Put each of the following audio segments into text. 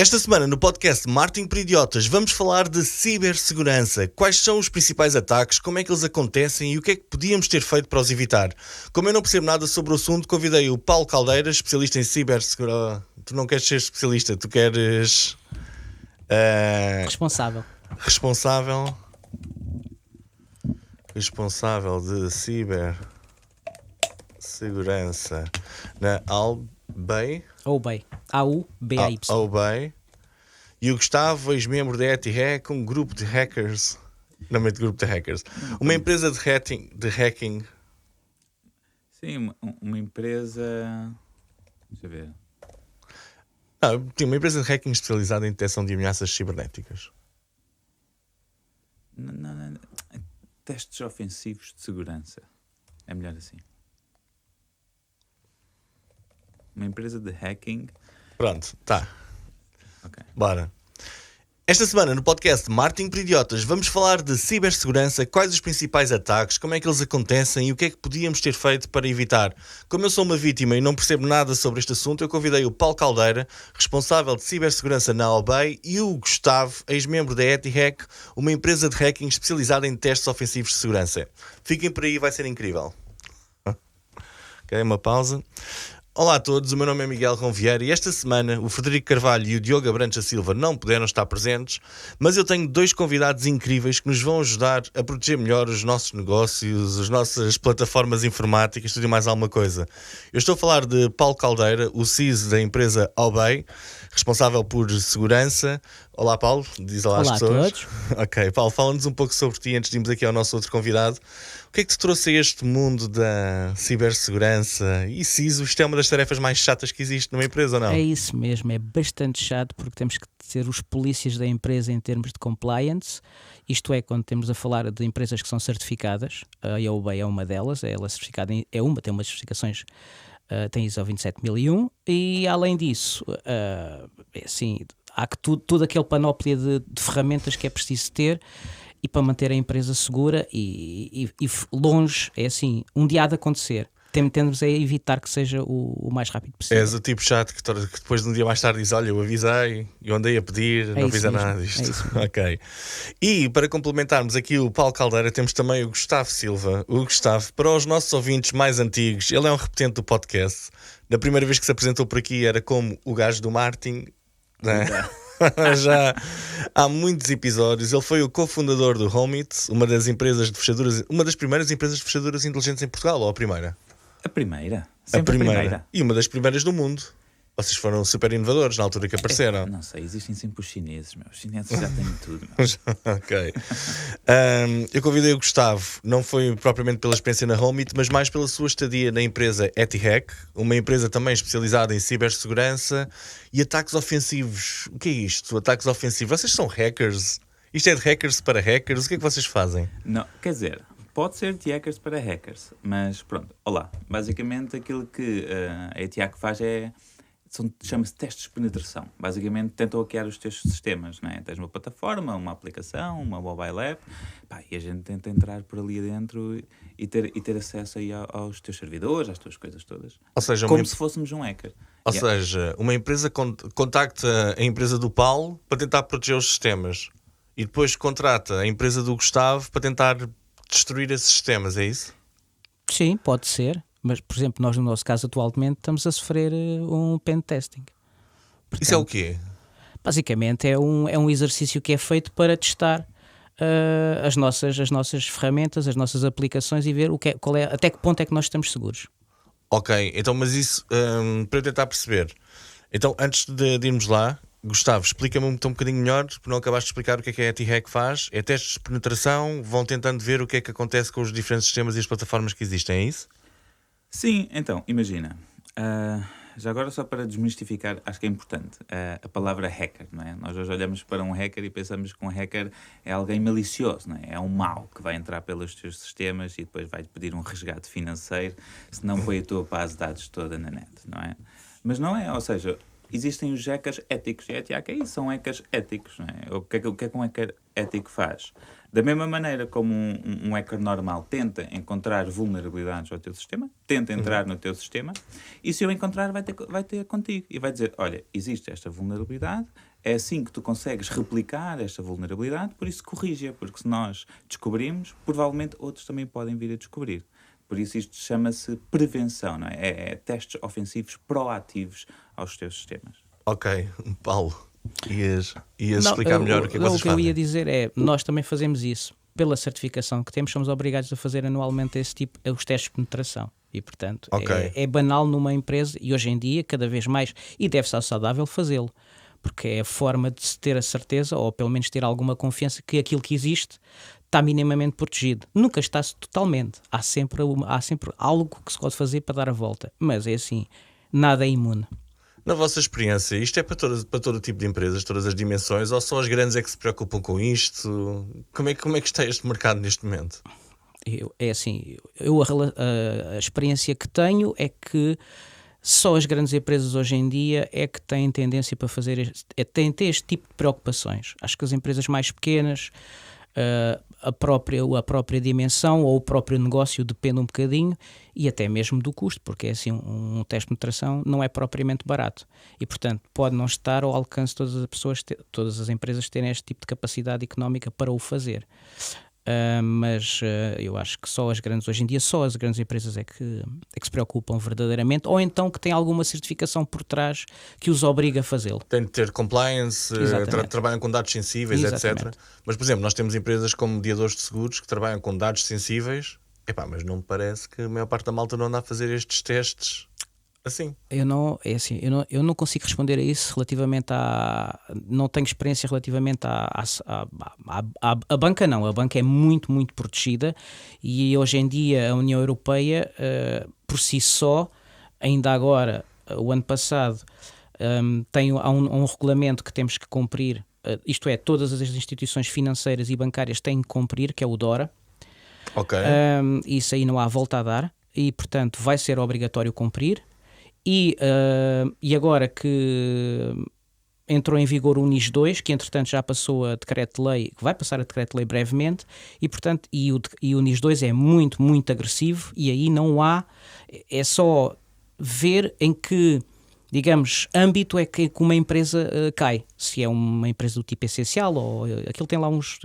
Esta semana, no podcast Marketing para Idiotas, vamos falar de cibersegurança. Quais são os principais ataques, como é que eles acontecem e o que é que podíamos ter feito para os evitar. Como eu não percebo nada sobre o assunto, convidei o Paulo Caldeira, especialista em cibersegurança. Tu não queres ser especialista, tu queres... Responsável de cibersegurança na Albay. AUBAY. Albay. E o Gustavo, ex-membro da ETHack, um grupo de hackers. Normalmente grupo de hackers. Uma empresa de hacking. Sim, uma empresa... Deixa eu ver. Tinha uma empresa de hacking especializada em detecção de ameaças cibernéticas. Não. Testes ofensivos de segurança. É melhor assim. Uma empresa de hacking. Pronto, tá. Ok. Bora. Esta semana, no podcast Marketing para Idiotas, vamos falar de cibersegurança, quais os principais ataques, como é que eles acontecem e o que é que podíamos ter feito para evitar. Como eu sou uma vítima e não percebo nada sobre este assunto, eu convidei o Paulo Caldeira, responsável de cibersegurança na Albay, e o Gustavo, ex-membro da ETHack, uma empresa de hacking especializada em testes ofensivos de segurança. Fiquem por aí, vai ser incrível. Ok, uma pausa. Olá a todos, o meu nome é Miguel Ronvieira e esta semana o Frederico Carvalho e o Diogo Abrantes Silva não puderam estar presentes, mas eu tenho dois convidados incríveis que nos vão ajudar a proteger melhor os nossos negócios, as nossas plataformas informáticas, tudo e mais alguma coisa. Eu estou a falar de Paulo Caldeira, o CISO da empresa Albay, responsável por segurança. Olá Paulo, diz olá às pessoas. Olá a todos. Ok, Paulo, fala-nos um pouco sobre ti antes de irmos aqui ao nosso outro convidado. O que é que te trouxe a este mundo da cibersegurança e CISO? Isto é uma das tarefas mais chatas que existe numa empresa, ou não? É isso mesmo, é bastante chato porque temos que ser os polícias da empresa em termos de compliance, isto é, quando temos a falar de empresas que são certificadas, a EUBAY é uma delas, ela é certificada, tem umas certificações, tem ISO 27001 e além disso, assim, há que tudo aquele panóplia de ferramentas que é preciso ter e para manter a empresa segura e longe, é assim, um dia há de acontecer. Temos a evitar que seja o mais rápido possível. És o tipo chato que depois de um dia mais tarde diz: olha, eu avisei, eu andei a pedir, não fiz nada disto. Ok. E para complementarmos aqui o Paulo Caldeira, temos também o Gustavo Silva. O Gustavo, para os nossos ouvintes mais antigos, ele é um repetente do podcast. Da primeira vez que se apresentou por aqui era como o gajo do marketing, né? Já há muitos episódios. Ele foi o cofundador do Homeit, uma das primeiras empresas de fechaduras inteligentes em Portugal, ou a primeira? A primeira. Sempre a primeira. E uma das primeiras do mundo. Vocês foram super inovadores na altura que apareceram. Não sei, existem sempre os chineses, meu. Os chineses já têm tudo, meu. Ok. Eu convidei o Gustavo, não foi propriamente pela experiência na Homeit, mas mais pela sua estadia na empresa ETHack, uma empresa também especializada em cibersegurança e ataques ofensivos. O que é isto? Ataques ofensivos? Vocês são hackers? Isto é de hackers para hackers? O que é que vocês fazem? Não, quer dizer, pode ser de hackers para hackers, mas pronto, olá. Basicamente aquilo que a ETHack faz chama-se testes de penetração. Basicamente tentam hackear os teus sistemas, não é? Tens uma plataforma, uma aplicação, uma mobile app, e a gente tenta entrar por ali adentro e ter acesso aí aos teus servidores, às tuas coisas todas. Ou seja, como se fôssemos um hacker. Ou seja, uma empresa contacta a empresa do Paulo para tentar proteger os sistemas e depois contrata a empresa do Gustavo para tentar destruir esses sistemas, é isso? Sim, pode ser. Mas, por exemplo, nós no nosso caso atualmente estamos a sofrer um pen testing. Portanto, isso é o quê? Basicamente é um exercício que é feito para testar as nossas ferramentas, as nossas aplicações e ver até que ponto é que nós estamos seguros. Ok, então mas isso para eu tentar perceber. Então antes de irmos lá, Gustavo, explica-me um bocadinho melhor, porque não acabaste de explicar o que é a ETHack faz. É testes de penetração, vão tentando ver o que é que acontece com os diferentes sistemas e as plataformas que existem, é isso? Sim, então, imagina, já agora só para desmistificar, acho que é importante, a palavra hacker, não é? Nós hoje olhamos para um hacker e pensamos que um hacker é alguém malicioso, não é? É um mau que vai entrar pelos teus sistemas e depois vai-te pedir um resgate financeiro, se não põe a tua base de dados toda na net, não é? Mas não é, ou seja, existem os hackers éticos. E a ETIAC é isso, são hackers éticos. Não é? O que é que um hacker ético faz? Da mesma maneira como um hacker normal tenta encontrar vulnerabilidades ao teu sistema, tenta entrar no teu sistema, e se eu encontrar vai ter contigo. E vai dizer, olha, existe esta vulnerabilidade, é assim que tu consegues replicar esta vulnerabilidade, por isso corrige-a, porque se nós descobrimos, provavelmente outros também podem vir a descobrir. Por isso isto chama-se prevenção, não é? É testes ofensivos proativos aos teus sistemas. Ok, Paulo, ias explicar melhor o que vocês fazem? O que eu ia fazem. dizer é, nós também fazemos isso. Pela certificação que temos, somos obrigados a fazer anualmente os testes de penetração. E, portanto, é banal numa empresa, e hoje em dia, cada vez mais, e deve ser saudável fazê-lo. Porque é a forma de se ter a certeza, ou pelo menos ter alguma confiança, que aquilo que existe está minimamente protegido. Nunca está-se totalmente. Há sempre algo que se pode fazer para dar a volta. Mas é assim, nada é imune. Na vossa experiência, isto é para todo tipo de empresas, todas as dimensões, ou só as grandes é que se preocupam com isto? Como é que está este mercado neste momento? A experiência que tenho é que só as grandes empresas hoje em dia é que têm tendência para fazer têm este tipo de preocupações. Acho que as empresas mais pequenas, a própria dimensão ou o próprio negócio depende um bocadinho, e até mesmo do custo, porque é assim, um teste de penetração não é propriamente barato e, portanto, pode não estar ao alcance de todas as empresas terem este tipo de capacidade económica para o fazer. Mas eu acho que hoje em dia só as grandes empresas é que se preocupam verdadeiramente, ou então que têm alguma certificação por trás que os obriga a fazê-lo. Tem de ter compliance, trabalham com dados sensíveis, etc. Mas, por exemplo, nós temos empresas como mediadores de seguros que trabalham com dados sensíveis, mas não me parece que a maior parte da malta não anda a fazer estes testes assim. Eu não consigo responder a isso relativamente não tenho experiência relativamente à banca, não. A banca é muito, muito protegida, e hoje em dia a União Europeia, por si só, ainda agora, o ano passado, há um regulamento que temos que cumprir, isto é, todas as instituições financeiras e bancárias têm que cumprir, que é o DORA. Ok. Isso aí não há volta a dar, e portanto vai ser obrigatório cumprir. E agora que entrou em vigor o NIS 2, que entretanto já passou a decreto-lei, que vai passar a decreto-lei brevemente, e portanto o NIS 2 é muito, muito agressivo, e aí não há, é só ver em que, digamos, âmbito é que uma empresa cai. Se é uma empresa do tipo essencial, ou aquilo tem lá uns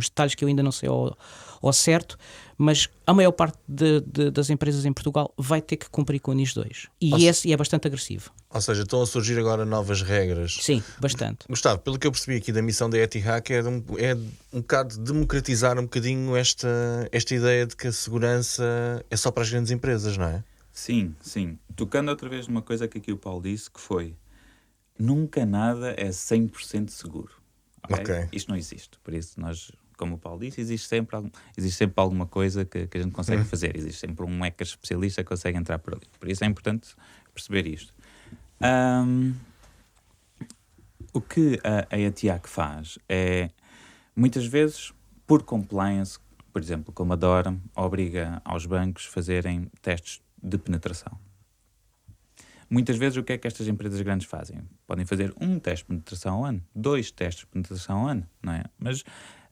detalhes que eu ainda não sei ao certo, mas a maior parte das empresas em Portugal vai ter que cumprir com o NIS 2. E é bastante agressivo. Ou seja, estão a surgir agora novas regras. Sim, bastante. Gustavo, pelo que eu percebi aqui da missão da ETIHAC é um bocado democratizar um bocadinho esta ideia de que a segurança é só para as grandes empresas, não é? Sim. Tocando outra vez numa coisa que aqui o Paulo disse, que foi: nunca nada é 100% seguro. Okay? Isto não existe. Por isso, nós, como o Paulo disse, existe sempre alguma coisa que a gente consegue fazer. Existe sempre um hacker especialista que consegue entrar por ali. Por isso é importante perceber isto. O que a ETIAC faz é, muitas vezes, por compliance, por exemplo, como a DORA, obriga aos bancos a fazerem testes de penetração. Muitas vezes, o que é que estas empresas grandes fazem? Podem fazer um teste de penetração ao ano, 2 testes de penetração ao ano, não é? Mas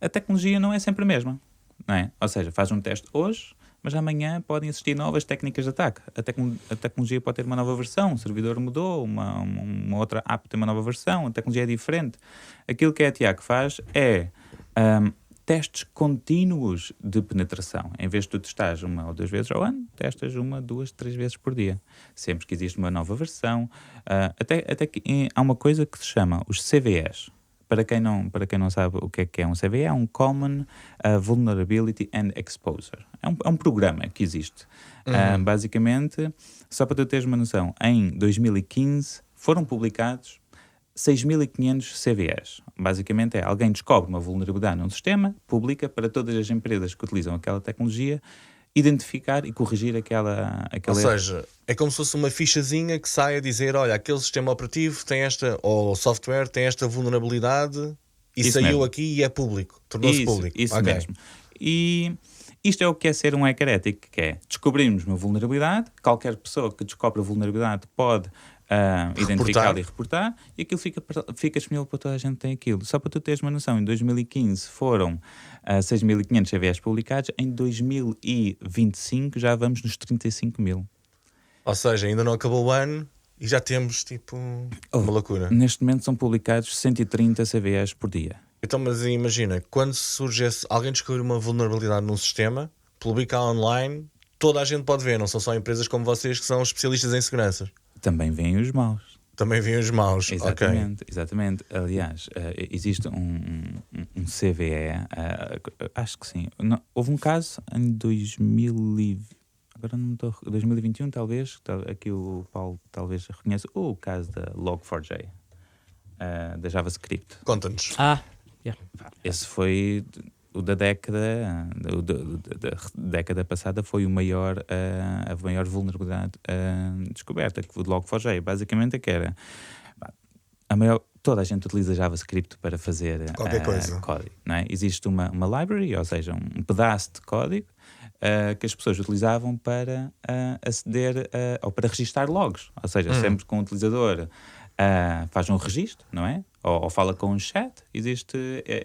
a tecnologia não é sempre a mesma, não é? Ou seja, faz um teste hoje, mas amanhã podem existir novas técnicas de ataque. A tecnologia pode ter uma nova versão, o servidor mudou, uma outra app tem uma nova versão, a tecnologia é diferente. Aquilo que a ETIAC faz é testes contínuos de penetração. Em vez de tu testares 1 ou 2 vezes ao ano, testas 1, 2, 3 vezes por dia. Sempre que existe uma nova versão. Até que há uma coisa que se chama os CVEs. Para quem não sabe o que é um CVE, é um Common Vulnerability and Exposure. É um programa que existe. Basicamente, só para tu teres uma noção, em 2015 foram publicados 6.500 CVEs. Basicamente é, alguém descobre uma vulnerabilidade num sistema, publica para todas as empresas que utilizam aquela tecnologia, identificar e corrigir aquela Ou seja, é como se fosse uma fichazinha que sai a dizer, olha, aquele sistema operativo tem ou software tem esta vulnerabilidade e isso saiu mesmo. Aqui e é público, tornou-se público. Isso mesmo. E isto é o que é ser um hacker ético, que é descobrirmos uma vulnerabilidade, qualquer pessoa que descobre a vulnerabilidade pode identificá-lo e reportar, e aquilo fica disponível para toda a gente que tem aquilo. Só para tu teres uma noção, em 2015 foram 6.500 CVEs publicados, em 2025 já vamos nos 35.000. Ou seja, ainda não acabou o ano e já temos tipo uma loucura. Neste momento são publicados 130 CVEs por dia. Então, mas imagina, quando surge alguém descobrir uma vulnerabilidade num sistema, publicar online, toda a gente pode ver, não são só empresas como vocês que são especialistas em segurança. Também vêm os maus. Também vêm os maus. Exatamente, exatamente. Aliás, existe um CVE, acho que sim. Não, houve um caso em 2021, talvez, aqui o Paulo talvez reconheça, o caso da Log4j, da JavaScript. Conta-nos. Esse foi o da década, da década passada, foi a maior vulnerabilidade descoberta, que o Log4j basicamente é que era toda a gente utiliza JavaScript para fazer qualquer coisa. Código, não é? Existe uma library, ou seja, um pedaço de código que as pessoas utilizavam para aceder ou para registar logs, ou seja, sempre que um utilizador faz um registro, não é? Ou fala com um chat, existe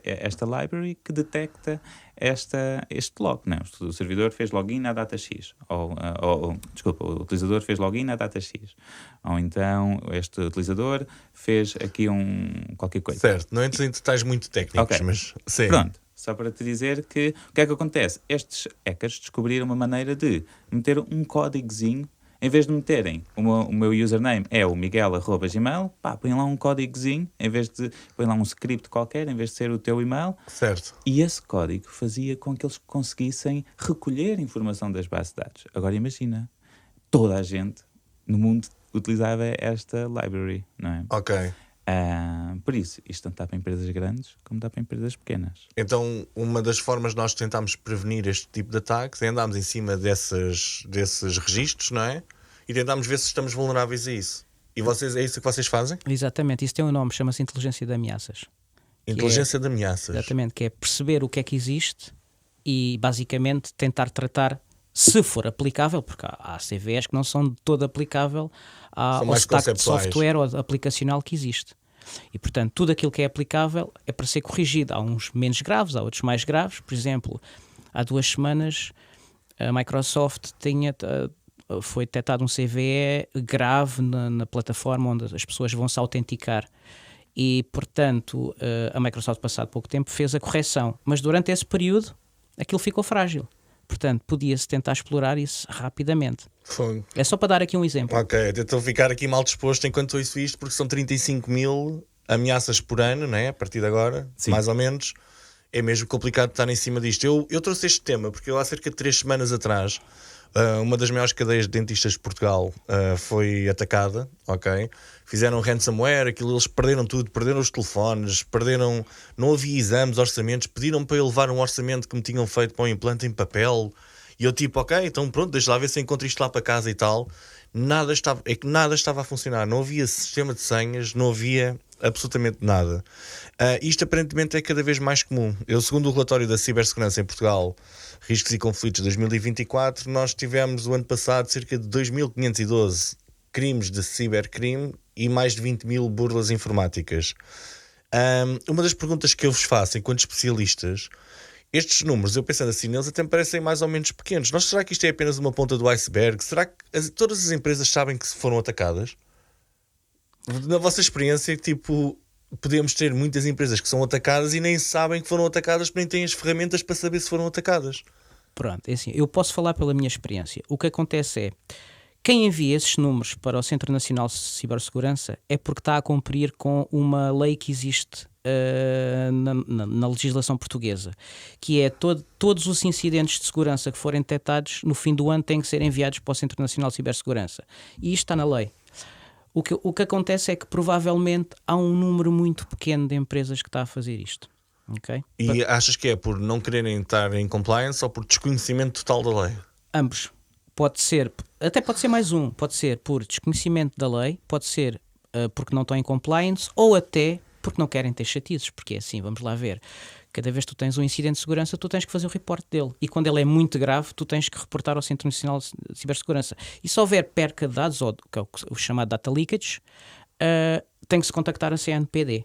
esta library que detecta este log. Não, o servidor fez login à data X. Desculpa, o utilizador fez login à data X. Ou então este utilizador fez aqui qualquer coisa. Certo, não entro em detalhes muito técnicos, mas sim. Pronto, só para te dizer que o que é que acontece? Estes hackers descobriram uma maneira de meter um códigozinho. Em vez de meterem o meu username é o miguel@gmail, põem lá um códigozinho, em vez de põem lá um script qualquer, em vez de ser o teu e-mail. Certo. E esse código fazia com que eles conseguissem recolher informação das bases de dados. Agora imagina, toda a gente no mundo utilizava esta library, não é? Ok. Por isso, isto tanto dá para empresas grandes como dá para empresas pequenas. Então, uma das formas de nós tentarmos prevenir este tipo de ataques é andarmos em cima desses registros, não é? E tentarmos ver se estamos vulneráveis a isso. E vocês, é isso que vocês fazem? Exatamente, isso tem um nome, chama-se inteligência de ameaças. Inteligência de ameaças. Exatamente, que é perceber o que é que existe e basicamente tentar tratar, se for aplicável, porque há CVEs que não são de todo aplicável ao stack de software ou aplicacional que existe. E, portanto, tudo aquilo que é aplicável é para ser corrigido. Há uns menos graves, há outros mais graves. Por exemplo, há 2 semanas a Microsoft foi detectado um CVE grave na plataforma onde as pessoas vão se autenticar. E, portanto, a Microsoft, passado pouco tempo, fez a correção. Mas durante esse período, aquilo ficou frágil. Portanto, podia-se tentar explorar isso rapidamente. É só para dar aqui um exemplo. Ok, estou a ficar aqui mal disposto enquanto ouço isto, porque são 35.000 ameaças por ano, não é? A partir de agora, sim, mais ou menos. É mesmo complicado estar em cima disto. Eu trouxe este tema porque há cerca de 3 semanas atrás, uma das maiores cadeias de dentistas de Portugal foi atacada, ok? Fizeram ransomware, eles perderam tudo, perderam os telefones, não havia exames, orçamentos, pediram para eu levar um orçamento que me tinham feito para um implante em papel, e eu tipo, ok, então pronto, deixa lá ver se encontro isto lá para casa e tal. Nada estava a funcionar, não havia sistema de senhas, não havia absolutamente nada. Isto aparentemente é cada vez mais comum. Segundo o relatório da cibersegurança em Portugal, Riscos e Conflitos 2024, nós tivemos o ano passado cerca de 2.512 crimes de cibercrime e mais de 20.000 burlas informáticas. Uma das perguntas que eu vos faço enquanto especialistas, estes números, eu pensando assim neles, até me parecem mais ou menos pequenos. Será que isto é apenas uma ponta do iceberg? Será que todas as empresas sabem que foram atacadas? Na vossa experiência, tipo, podemos ter muitas empresas que são atacadas e nem sabem que foram atacadas, nem têm as ferramentas para saber se foram atacadas. Pronto, é assim, eu posso falar pela minha experiência. O que acontece é, quem envia esses números para o Centro Nacional de Cibersegurança é porque está a cumprir com uma lei que existe na legislação portuguesa, que é todos os incidentes de segurança que forem detectados no fim do ano têm que ser enviados para o Centro Nacional de Cibersegurança. E isto está na lei. O que acontece é que provavelmente há um número muito pequeno de empresas que está a fazer isto. Okay? E achas que é por não quererem estar em compliance ou por desconhecimento total da lei? Ambos. Pode ser mais um. Pode ser por desconhecimento da lei, pode ser porque não estão em compliance ou até porque não querem ter chatices. Porque é assim, vamos lá ver. Cada vez que tu tens um incidente de segurança, tu tens que fazer o reporte dele. E quando ele é muito grave, tu tens que reportar ao Centro Nacional de Cibersegurança. E se houver perca de dados, ou que é o chamado data leakage, tem que se contactar a CNPD.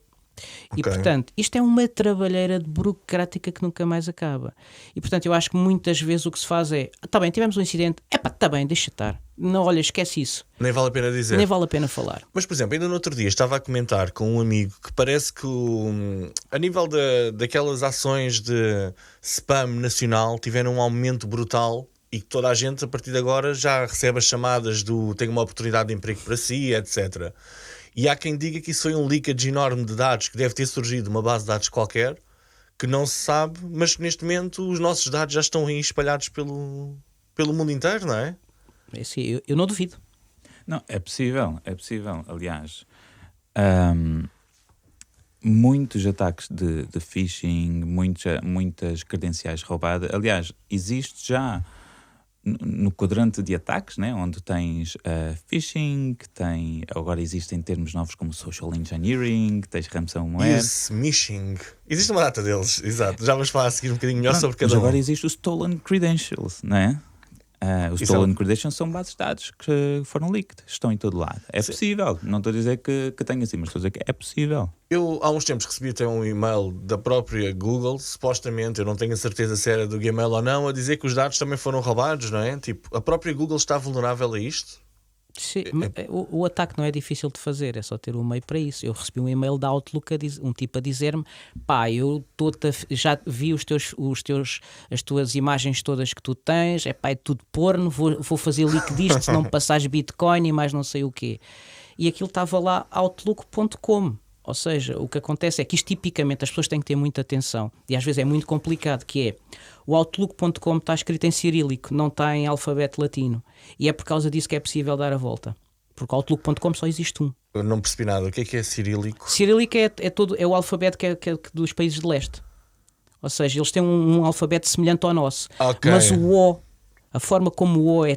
E, portanto, isto é uma trabalheira burocrática que nunca mais acaba. E, portanto, eu acho que muitas vezes o que se faz é, tá bem, tivemos um incidente, tá bem, deixa estar. Não, olha, esquece isso. Nem vale a pena dizer. Nem vale a pena falar. Mas, por exemplo, ainda no outro dia estava a comentar com um amigo que parece que a nível daquelas ações de spam nacional tiveram um aumento brutal e que toda a gente, a partir de agora, já recebe as chamadas do tenho uma oportunidade de emprego para si, etc. E há quem diga que isso foi um leakage enorme de dados que deve ter surgido de uma base de dados qualquer, que não se sabe, mas que neste momento os nossos dados já estão aí espalhados pelo mundo inteiro, não é? É assim, eu não duvido. Não, é possível. Aliás, muitos ataques de phishing, muitas credenciais roubadas. Aliás, existe já no quadrante de ataques, né, onde tens phishing, agora existem termos novos como social engineering, tens ransomware. Smishing. Existe uma data deles, exato. Já vamos falar a seguir um bocadinho melhor sobre cada mas um. agora existe o stolen credentials, não é? Os stolen credentials são bases de dados que foram leaked, estão em todo lado. É possível, não estou a dizer que tenho assim, mas estou a dizer que é possível. Eu há uns tempos recebi até um e-mail da própria Google, supostamente, eu não tenho a certeza se era do Gmail ou não, a dizer que os dados também foram roubados, não é? Tipo, a própria Google está vulnerável a isto? Sim, o ataque não é difícil de fazer, é só ter um meio para isso. Eu recebi um e-mail da Outlook, um tipo a dizer-me: pá, eu já vi as tuas imagens todas que tu tens, é tudo porno, vou fazer leak disto se não me passares Bitcoin e mais não sei o quê. E aquilo estava lá, outlook.com. Ou seja, o que acontece é que isto tipicamente as pessoas têm que ter muita atenção e às vezes é muito complicado, que é o Outlook.com está escrito em cirílico, não está em alfabeto latino, e é por causa disso que é possível dar a volta, porque o Outlook.com só existe um. Eu não percebi nada, o que é cirílico? Cirílico é o alfabeto que é dos países de leste, ou seja, eles têm um alfabeto semelhante ao nosso, mas o O, a forma como o O é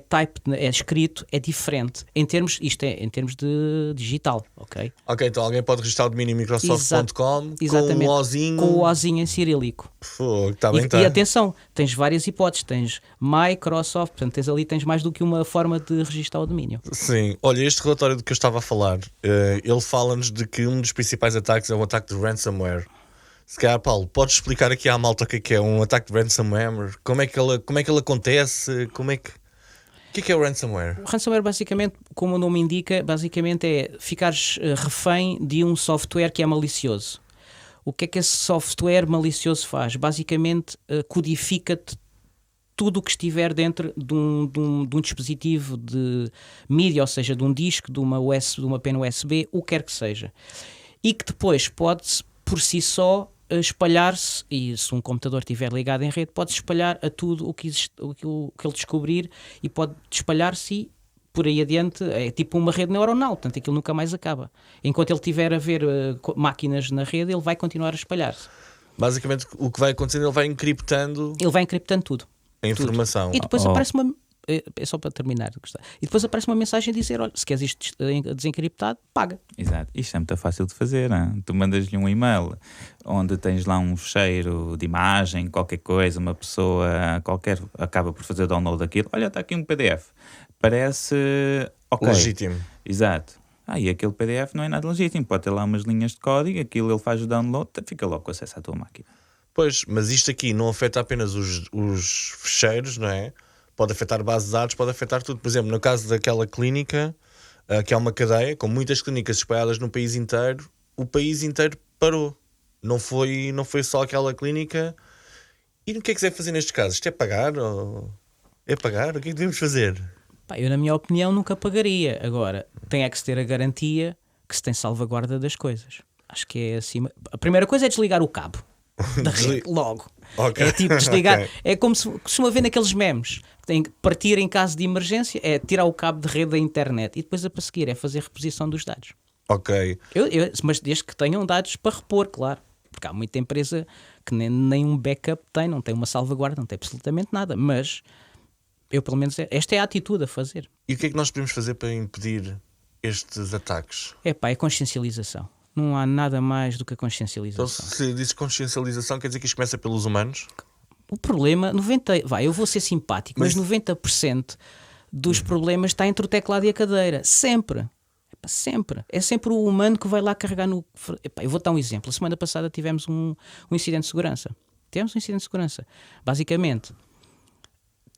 escrito é diferente em termos de digital, ok? Ok, então alguém pode registrar o domínio Microsoft.com com o Ozinho em cirílico. E atenção, tens várias hipóteses, tens Microsoft, portanto tens mais do que uma forma de registrar o domínio. Sim, olha, este relatório do que eu estava a falar, ele fala-nos de que um dos principais ataques é um ataque de ransomware. Se calhar, Paulo, podes explicar aqui à malta o que é um ataque de ransomware? Como é que ele acontece? O que é o ransomware? O ransomware, basicamente, como o nome indica, basicamente é ficares refém de um software que é malicioso. O que é que esse software malicioso faz? Basicamente, codifica-te tudo o que estiver dentro de um dispositivo de mídia, ou seja, de um disco, de uma pena USB, o que quer que seja. E que depois pode, por si só, espalhar-se, e se um computador estiver ligado em rede, pode espalhar a tudo o que ele descobrir, e pode espalhar-se e por aí adiante é tipo uma rede neuronal, portanto aquilo nunca mais acaba. Enquanto ele estiver a ver máquinas na rede, ele vai continuar a espalhar-se. Basicamente o que vai acontecendo, ele vai encriptando tudo. A informação. E depois aparece uma... É só para terminar. E depois aparece uma mensagem a dizer: olha, se queres isto desencriptado, paga. Exato. Isto é muito fácil de fazer, não? Tu mandas-lhe um e-mail onde tens lá um fecheiro de imagem, qualquer coisa, uma pessoa qualquer acaba por fazer download daquilo. Olha, está aqui um PDF. Parece ok. Legítimo. Exato. E aquele PDF não é nada legítimo. Pode ter lá umas linhas de código, aquilo ele faz o download, fica logo com acesso à tua máquina. Pois, mas isto aqui não afeta apenas os fecheiros, não é? Pode afetar bases de dados, pode afetar tudo. Por exemplo, no caso daquela clínica, que é uma cadeia, com muitas clínicas espalhadas no país inteiro, o país inteiro parou. Não foi só aquela clínica. E o que é que se deve fazer nestes casos? Isto é pagar? É pagar? O que é que devemos fazer? Eu, na minha opinião, nunca pagaria. Agora, tem é que se ter a garantia que se tem salvaguarda das coisas. Acho que é acima. A primeira coisa é desligar o cabo da rede, logo. Okay. É tipo desligar. Okay. É como se costuma ver naqueles memes. Tem que partir em caso de emergência, é tirar o cabo de rede da internet. E depois a seguir é fazer reposição dos dados. Ok. Mas desde que tenham dados para repor, claro. Porque há muita empresa que nem um backup tem, não tem uma salvaguarda, não tem absolutamente nada. Mas eu, pelo menos, esta é a atitude a fazer. E o que é que nós podemos fazer para impedir estes ataques? É consciencialização. Não há nada mais do que a Então, consciencialização. se dizes consciencialização, quer dizer que isto começa pelos humanos? O problema, eu vou ser simpático, mas 90% dos problemas está entre o teclado e a cadeira. Sempre. Sempre. É sempre o humano que vai lá carregar no... Eu vou dar um exemplo. A semana passada tivemos um incidente de segurança. Basicamente,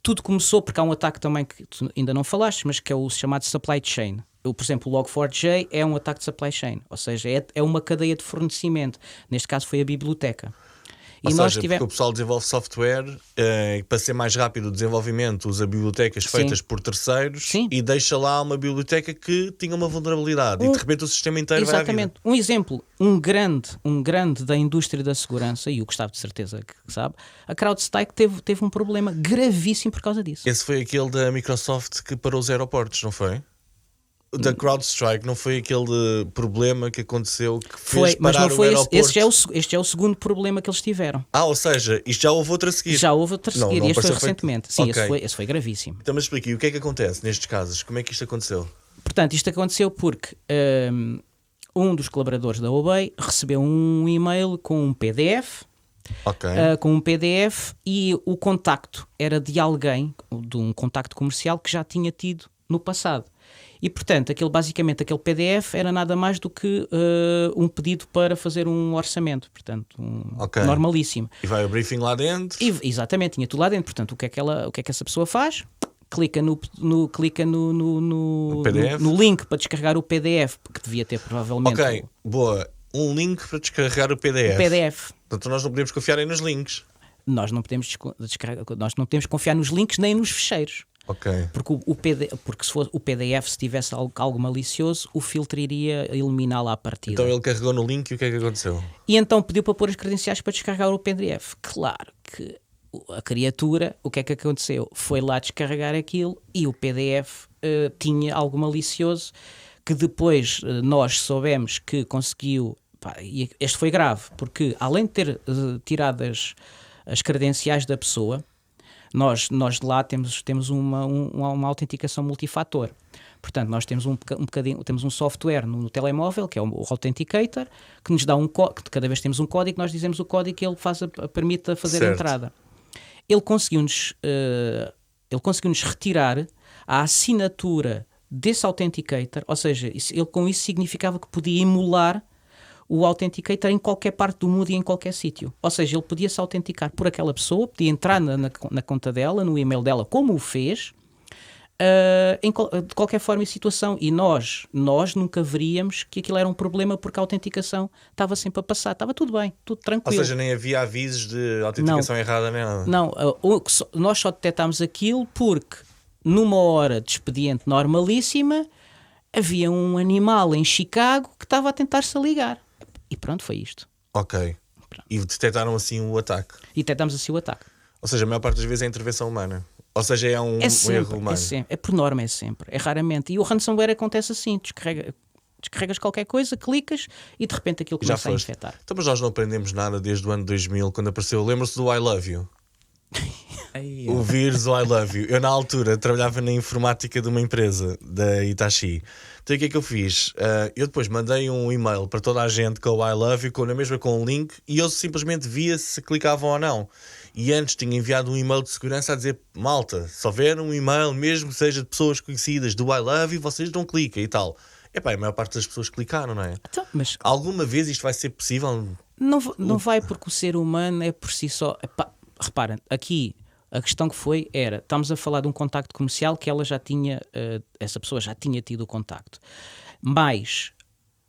tudo começou porque há um ataque também que tu ainda não falaste, mas que é o chamado supply chain. Por exemplo, o Log4j é um ataque de supply chain, ou seja, é uma cadeia de fornecimento. Neste caso foi a biblioteca. Ou seja, porque o pessoal desenvolve software, para ser mais rápido o desenvolvimento, usa bibliotecas feitas por terceiros e deixa lá uma biblioteca que tinha uma vulnerabilidade e de repente o sistema inteiro vai à vida. Exatamente. Um exemplo, um grande da indústria da segurança, e o Gustavo de certeza que sabe, a CrowdStrike teve um problema gravíssimo por causa disso. Esse foi aquele da Microsoft que parou os aeroportos, não foi? Da CrowdStrike, não foi aquele problema que aconteceu que fez parar o aeroporto? Este é o segundo problema que eles tiveram. Ou seja, isto já houve outro a seguir. Já houve outro a seguir, não e este foi recentemente. Sim, esse foi gravíssimo. Então, mas explique, o que é que acontece nestes casos? Como é que isto aconteceu? Portanto, isto aconteceu porque um dos colaboradores da Obey recebeu um e-mail com um PDF, e o contacto era de alguém, de um contacto comercial que já tinha tido no passado. E, portanto, aquele PDF era nada mais do que um pedido para fazer um orçamento. Portanto, normalíssimo. E vai o briefing lá dentro? Exatamente, tinha tudo lá dentro. Portanto, o que é que essa pessoa faz? Clica no link para descarregar o PDF, porque devia ter provavelmente... Boa. Um link para descarregar o PDF. Portanto, nós não podemos confiar aí nos links. Nós não podemos confiar nos links nem nos ficheiros. Porque se fosse o PDF, se tivesse algo malicioso, o filtro iria eliminá-lo à partida. Então ele carregou no link e o que é que aconteceu? E então pediu para pôr as credenciais para descarregar o PDF. Claro que a criatura, o que é que aconteceu? Foi lá descarregar aquilo e o PDF tinha algo malicioso que depois nós soubemos que conseguiu... e este foi grave, porque além de ter tirado as credenciais da pessoa, nós lá temos uma autenticação multifator. Portanto, nós temos temos um software no telemóvel, que é o Authenticator, que nos dá que cada vez temos um código, nós dizemos o código que ele permite fazer a entrada. Ele conseguiu-nos retirar a assinatura desse Authenticator, ou seja, ele com isso significava que podia emular o Authenticator em qualquer parte do mundo e em qualquer sítio. Ou seja, ele podia se autenticar por aquela pessoa, podia entrar na conta dela, no e-mail dela, como o fez, de qualquer forma e situação. E nós nunca veríamos que aquilo era um problema porque a autenticação estava sempre a passar. Estava tudo bem, tudo tranquilo. Ou seja, nem havia avisos de autenticação errada nem nada. Não, nós só detectámos aquilo porque numa hora de expediente normalíssima havia um animal em Chicago que estava a tentar-se ligar. E pronto, foi isto. Pronto. E detectaram assim o ataque. E detectámos assim o ataque. Ou seja, a maior parte das vezes é intervenção humana. Ou seja, é um erro humano. Por norma é sempre. É raramente. E o ransomware acontece assim. Descarregas qualquer coisa, clicas e de repente aquilo começa a infectar. Então, mas nós não aprendemos nada desde o ano 2000, quando apareceu. Lembra-se do I Love You? O vírus do I Love You. Eu na altura trabalhava na informática de uma empresa, da Hitachi. Então o que é que eu fiz? Eu depois mandei um e-mail para toda a gente com o I Love You, na mesma com um link, e eu simplesmente via se clicavam ou não. E antes tinha enviado um e-mail de segurança a dizer: malta, se houver um e-mail, mesmo que seja de pessoas conhecidas do I Love You, vocês não cliquem e tal. A maior parte das pessoas clicaram, não é? Então, mas alguma vez isto vai ser possível? Não vai, porque o ser humano é por si só... Reparem, aqui a questão que estamos a falar de um contacto comercial que ela já tinha, essa pessoa já tinha tido o contacto. Mas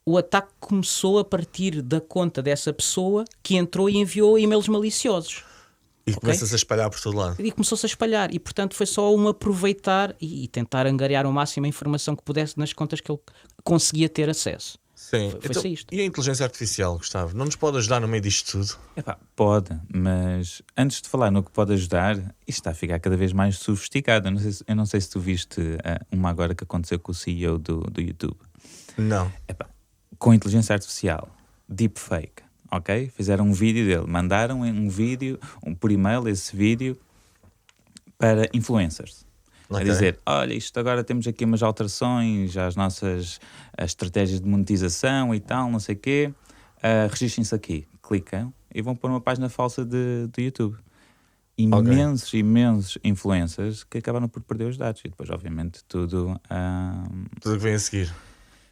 o ataque começou a partir da conta dessa pessoa que entrou e enviou e-mails maliciosos. E começa-se a espalhar por todo lado. E começou-se a espalhar. E, portanto, foi só aproveitar e tentar angariar o máximo a informação que pudesse nas contas que ele conseguia ter acesso. Sim. Foi isto. E a inteligência artificial, Gustavo? Não nos pode ajudar no meio disto tudo? Pode, mas antes de falar no que pode ajudar, isto está a ficar cada vez mais sofisticado. Eu não sei se tu viste uma agora que aconteceu com o CEO do YouTube. Não. Com inteligência artificial, deepfake, ok? Fizeram um vídeo dele, mandaram um vídeo por e-mail, esse vídeo, para influencers. A Ok. dizer, olha, isto agora temos aqui umas alterações às nossas estratégias de monetização e tal, não sei o quê. Registrem-se aqui. Clicam e vão pôr uma página falsa do YouTube. Imensos influencers que acabaram por perder os dados. E depois, obviamente, tudo... Tudo o que vem a seguir.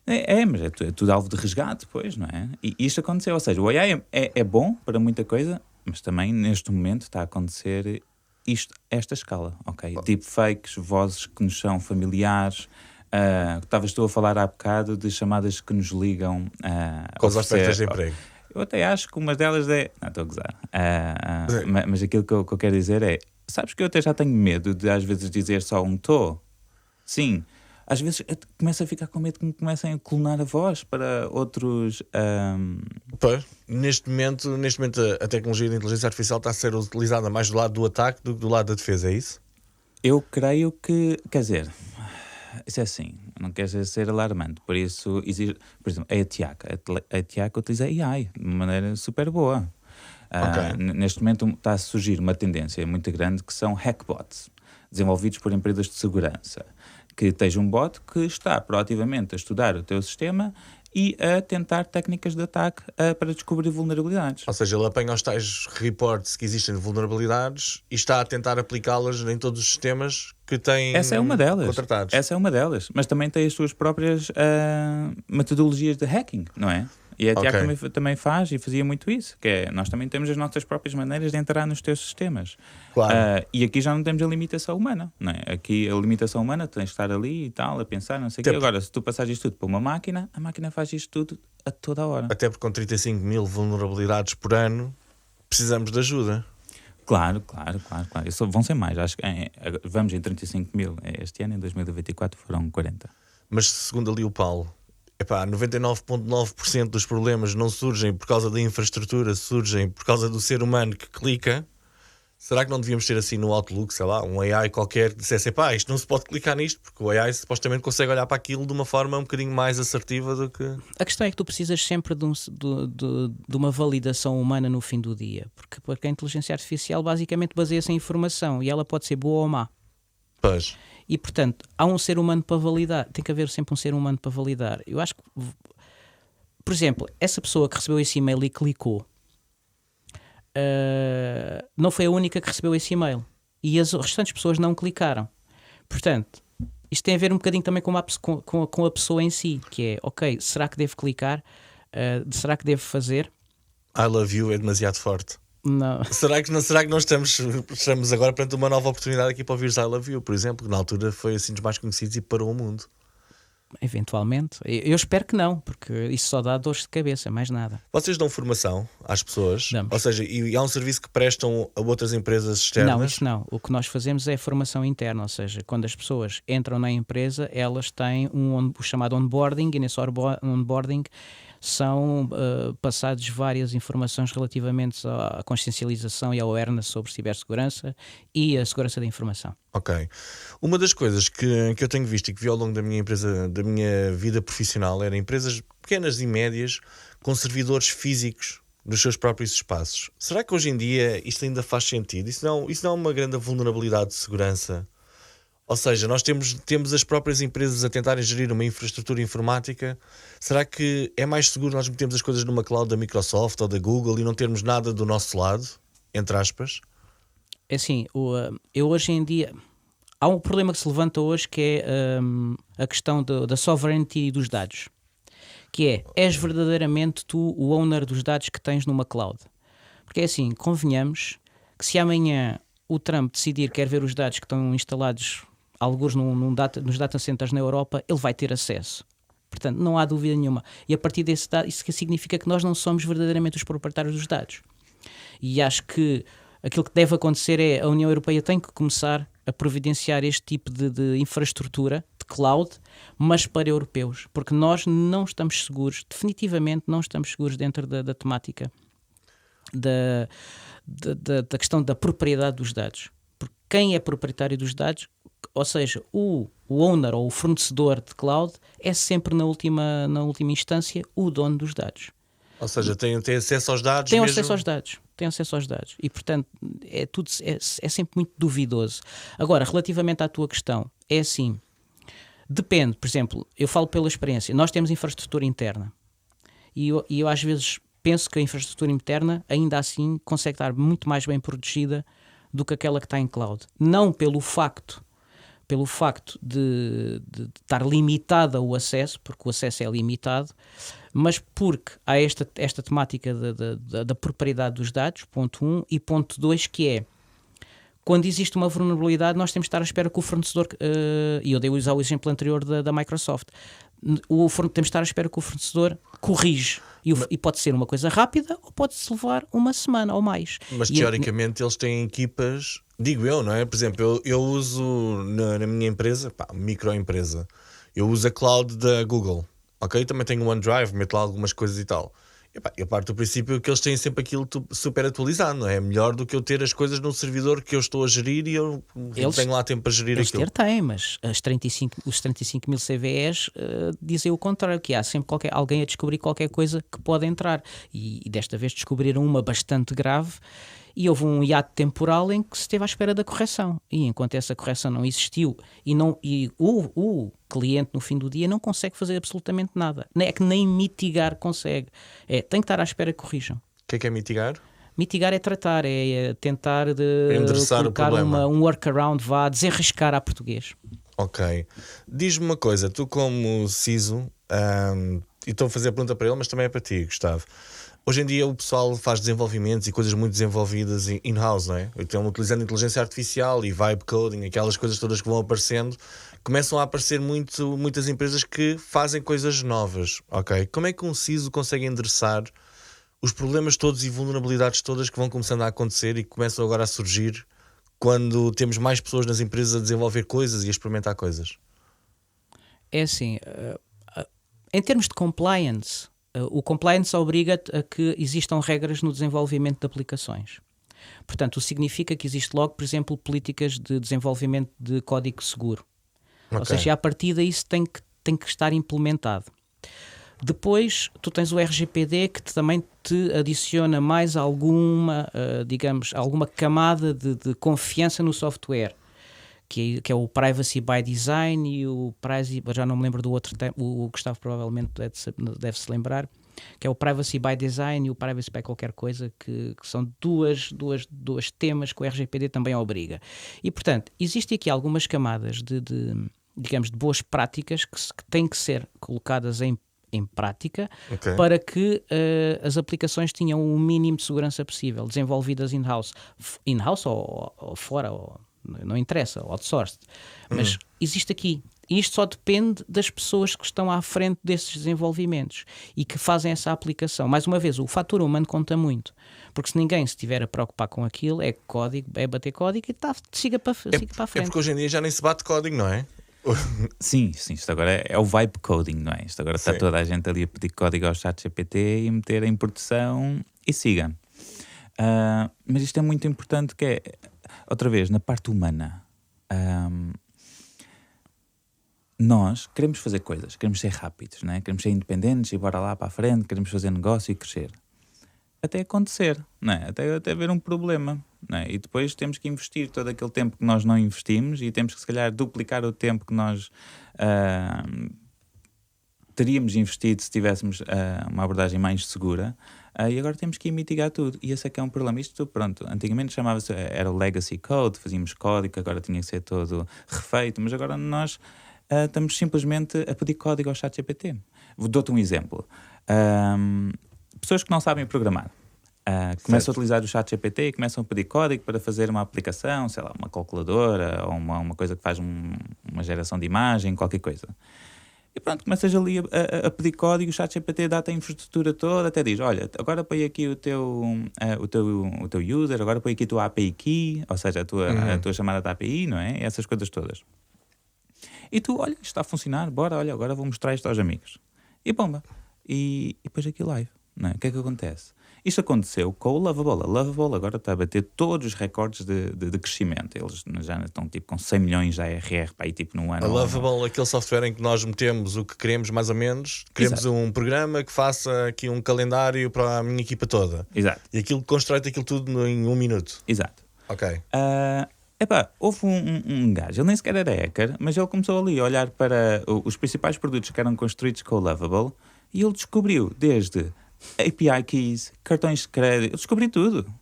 mas é tudo alvo de resgate, pois, não é? E isto aconteceu. Ou seja, o AI é bom para muita coisa, mas também, neste momento, está a acontecer esta escala, ok? Deepfakes, vozes que nos são familiares. Estavas tu a falar há bocado de chamadas que nos ligam Com as ofertas de emprego. Eu até acho que uma delas é... Não, estou a gozar. Mas aquilo que eu quero dizer é... Sabes que eu até já tenho medo de às vezes dizer só um tô? Sim. Às vezes eu começo a ficar com medo que me comecem a clonar a voz para outros... Pois, neste momento a tecnologia de inteligência artificial está a ser utilizada mais do lado do ataque do que do lado da defesa, é isso? Eu creio que... Quer dizer... Isso é assim, não quer ser alarmante, por isso existe, por exemplo, a ETIAC utiliza AI de uma maneira super boa. Neste momento está a surgir uma tendência muito grande que são hackbots, desenvolvidos por empresas de segurança, que esteja um bot que está proativamente a estudar o teu sistema e a tentar técnicas de ataque para descobrir vulnerabilidades. Ou seja, ele apanha os tais reports que existem de vulnerabilidades e está a tentar aplicá-las em todos os sistemas que têm Essa é uma delas. contratados. Essa é uma delas. Mas também tem as suas próprias metodologias de hacking, não é? E a ETIAC também faz e fazia muito isso, que é, nós também temos as nossas próprias maneiras de entrar nos teus sistemas. Claro. E aqui já não temos a limitação humana, não é? Aqui a limitação humana tens de estar ali e tal, a pensar, não sei o quê. Agora, se tu passares isto tudo para uma máquina, a máquina faz isto tudo a toda a hora. Até porque com 35 mil vulnerabilidades por ano, precisamos de ajuda. Claro. Isso vão ser mais. Acho que vamos em 35 mil. Este ano, em 2024, foram 40. Mas segundo ali o Paulo, 99,9% dos problemas não surgem por causa da infraestrutura, surgem por causa do ser humano que clica. Será que não devíamos ter assim no Outlook, sei lá, um AI qualquer que dissesse, isto não se pode clicar nisto, porque o AI supostamente consegue olhar para aquilo de uma forma um bocadinho mais assertiva do que... A questão é que tu precisas sempre de uma validação humana no fim do dia, porque a inteligência artificial basicamente baseia-se em informação e ela pode ser boa ou má. Pois. E portanto, há um ser humano para validar, tem que haver sempre um ser humano para validar. Eu acho que, por exemplo, essa pessoa que recebeu esse e-mail e clicou, não foi a única que recebeu esse e-mail e as restantes pessoas não clicaram. Portanto, isto tem a ver um bocadinho também com a pessoa em si, que é, ok, será que devo clicar? Será que devo fazer? I love you é demasiado forte. Não. Será que nós estamos agora perante uma nova oportunidade aqui para ouvir I love you, por exemplo, que na altura foi assim dos mais conhecidos e parou o mundo? Eventualmente. Eu espero que não, porque isso só dá dores de cabeça, mais nada. Vocês dão formação às pessoas? Damos. Ou seja, e há um serviço que prestam a outras empresas externas? Não, isso não. O que nós fazemos é formação interna, ou seja, quando as pessoas entram na empresa, elas têm o chamado onboarding, e nesse onboarding são passadas várias informações relativamente à consciencialização e ao awareness sobre cibersegurança e a segurança da informação. Ok. Uma das coisas que eu tenho visto e que vi ao longo da minha empresa, da minha vida profissional, era empresas pequenas e médias com servidores físicos nos seus próprios espaços. Será que hoje em dia isto ainda faz sentido? Isso não é uma grande vulnerabilidade de segurança? Ou seja, nós temos as próprias empresas a tentarem gerir uma infraestrutura informática. Será que é mais seguro nós metermos as coisas numa cloud da Microsoft ou da Google e não termos nada do nosso lado, entre aspas? É assim, eu hoje em dia... Há um problema que se levanta hoje que é a questão da sovereignty dos dados. Que é, és verdadeiramente tu o owner dos dados que tens numa cloud? Porque é assim, convenhamos que se amanhã o Trump decidir que quer ver os dados que estão instalados alguns nos data centers na Europa, ele vai ter acesso. Portanto, não há dúvida nenhuma. E a partir desse dado, isso significa que nós não somos verdadeiramente os proprietários dos dados. E acho que aquilo que deve acontecer é a União Europeia tem que começar a providenciar este tipo de infraestrutura, de cloud, mas para europeus. Porque nós não estamos seguros, definitivamente não estamos seguros dentro da temática da questão da propriedade dos dados. Porque quem é proprietário dos dados, ou seja, o owner ou o fornecedor de cloud, é sempre na última instância o dono dos dados. Ou seja, tem acesso aos dados Tem mesmo... acesso aos dados. tem acesso aos dados. E, portanto, é sempre muito duvidoso. Agora, relativamente à tua questão, é assim, depende, por exemplo, eu falo pela experiência, nós temos infraestrutura interna e eu às vezes penso que a infraestrutura interna ainda assim consegue estar muito mais bem protegida do que aquela que está em cloud. Não pelo facto de estar limitada o acesso, porque o acesso é limitado, mas porque há esta temática da propriedade dos dados, ponto 1, e ponto 2, que é, quando existe uma vulnerabilidade, nós temos de estar à espera que o fornecedor, e eu dei o exemplo anterior da Microsoft, temos de estar à espera que o fornecedor corrige. E pode ser uma coisa rápida ou pode-se levar uma semana ou mais. Mas teoricamente eles têm equipas, digo eu, não é? Por exemplo, eu uso na minha empresa, microempresa, eu uso a cloud da Google, ok? Também tenho o OneDrive, meto lá algumas coisas e tal. Eu parto do princípio que eles têm sempre aquilo super atualizado, não é? É melhor do que eu ter as coisas num servidor que eu estou a gerir e eu tenho lá tempo para gerir aquilo. Eles têm, mas os 35 mil CVEs dizem o contrário, que há sempre alguém a descobrir qualquer coisa que pode entrar. E desta vez descobriram uma bastante grave e houve um hiato temporal em que se esteve à espera da correção. E enquanto essa correção não existiu e o cliente no fim do dia não consegue fazer absolutamente nada. É que nem mitigar consegue. Tem que estar à espera que corrijam. O que é mitigar? Mitigar é tratar, é tentar endereçar colocar o problema. um workaround, desenrascar a português. Ok. Diz-me uma coisa, tu como CISO, e estou a fazer a pergunta para ele, mas também é para ti, Gustavo. Hoje em dia o pessoal faz desenvolvimentos e coisas muito desenvolvidas in-house, não é? Então, utilizando inteligência artificial e vibe coding, aquelas coisas todas que vão aparecendo, começam a aparecer muitas empresas que fazem coisas novas, ok? Como é que um CISO consegue endereçar os problemas todos e vulnerabilidades todas que vão começando a acontecer e que começam agora a surgir quando temos mais pessoas nas empresas a desenvolver coisas e a experimentar coisas? É assim, em termos de compliance, o compliance obriga-te a que existam regras no desenvolvimento de aplicações. Portanto, isso significa que existe logo, por exemplo, políticas de desenvolvimento de código seguro. Okay. Ou seja, à partida isso tem que estar implementado. Depois, tu tens o RGPD que também te adiciona mais alguma camada de confiança no software, que é o Privacy by Design e o Privacy, já não me lembro do outro, o Gustavo provavelmente deve-se lembrar, que é o Privacy by Design e o Privacy by qualquer coisa, que são duas temas que o RGPD também obriga. E, portanto, existem aqui algumas camadas de boas práticas que têm que ser colocadas em prática, okay, para que as aplicações tenham o mínimo de segurança possível, desenvolvidas in-house ou fora, não interessa, outsourced. Mas existe aqui. E isto só depende das pessoas que estão à frente desses desenvolvimentos e que fazem essa aplicação. Mais uma vez, o fator humano conta muito. Porque se ninguém se estiver a preocupar com aquilo, é código, é bater código e siga para a frente. É porque hoje em dia já nem se bate código, não é? Sim, isto agora é o vibe coding, não é? Isto agora está toda a gente ali a pedir código ao ChatGPT e meter em produção e siga. Mas isto é muito importante, que é, outra vez, na parte humana. Nós queremos fazer coisas, queremos ser rápidos, não é? Queremos ser independentes e bora lá para a frente, queremos fazer negócio e crescer. Até acontecer, não é? Até haver um problema, não é? E depois temos que investir todo aquele tempo que nós não investimos e temos que, se calhar, duplicar o tempo que nós teríamos investido se tivéssemos uma abordagem mais segura, e agora temos que ir mitigar tudo. E esse é que é um problema. Isto, pronto, antigamente chamava-se, era o legacy code, fazíamos código, agora tinha que ser todo refeito, mas agora nós estamos simplesmente a pedir código ao ChatGPT. Dou-te um exemplo. Pessoas que não sabem programar começam a utilizar o ChatGPT e começam a pedir código para fazer uma aplicação, sei lá, uma calculadora ou uma coisa que faz uma geração de imagem, qualquer coisa. E pronto, começas ali a pedir código, o ChatGPT dá-te a infraestrutura toda, até diz, olha, agora põe aqui o teu user, agora põe aqui a tua API key, ou seja, a tua chamada da API, não é? Essas coisas todas. E tu, olha, isto está a funcionar, bora, olha, agora vou mostrar isto aos amigos. E pomba. E depois aqui live, não é? O que é que acontece? Isto aconteceu com o Lovable. A Lovable agora está a bater todos os recordes de crescimento. Eles já estão tipo com 100 milhões de ARR para aí tipo num ano. A Lovable, aquele software em que nós metemos o que queremos mais ou menos, queremos um programa que faça aqui um calendário para a minha equipa toda. Exato. E aquilo constrói aquilo tudo em 1 minuto. Exato. Ok. Houve um gajo, ele nem sequer era hacker, mas ele começou ali a olhar para os principais produtos que eram construídos com o Lovable e ele descobriu desde API keys, cartões de crédito, ele descobriu tudo.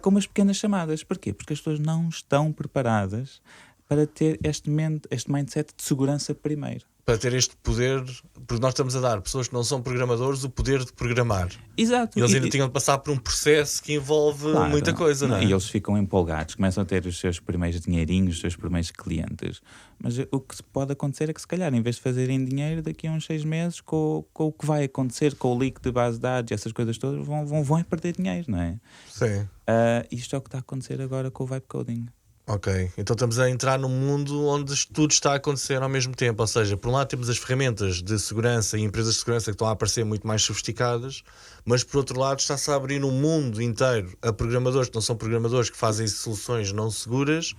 Com umas pequenas chamadas. Porquê? Porque as pessoas não estão preparadas para ter este mindset de segurança primeiro. Para ter este poder, porque nós estamos a dar pessoas que não são programadores o poder de programar. Exato. E eles ainda tinham de passar por um processo que envolve muita coisa, não é? E eles ficam empolgados, começam a ter os seus primeiros dinheirinhos, os seus primeiros clientes. Mas o que pode acontecer é que, se calhar, em vez de fazerem dinheiro, daqui a uns 6 meses, com o que vai acontecer, com o leak de base de dados e essas coisas todas, vão perder dinheiro, não é? Sim. Isto é o que está a acontecer agora com o Vibe Coding. Ok, então estamos a entrar num mundo onde tudo está a acontecer ao mesmo tempo, ou seja, por um lado temos as ferramentas de segurança e empresas de segurança que estão a aparecer muito mais sofisticadas, mas por outro lado está-se a abrir um mundo inteiro a programadores que não são programadores, que fazem soluções não seguras,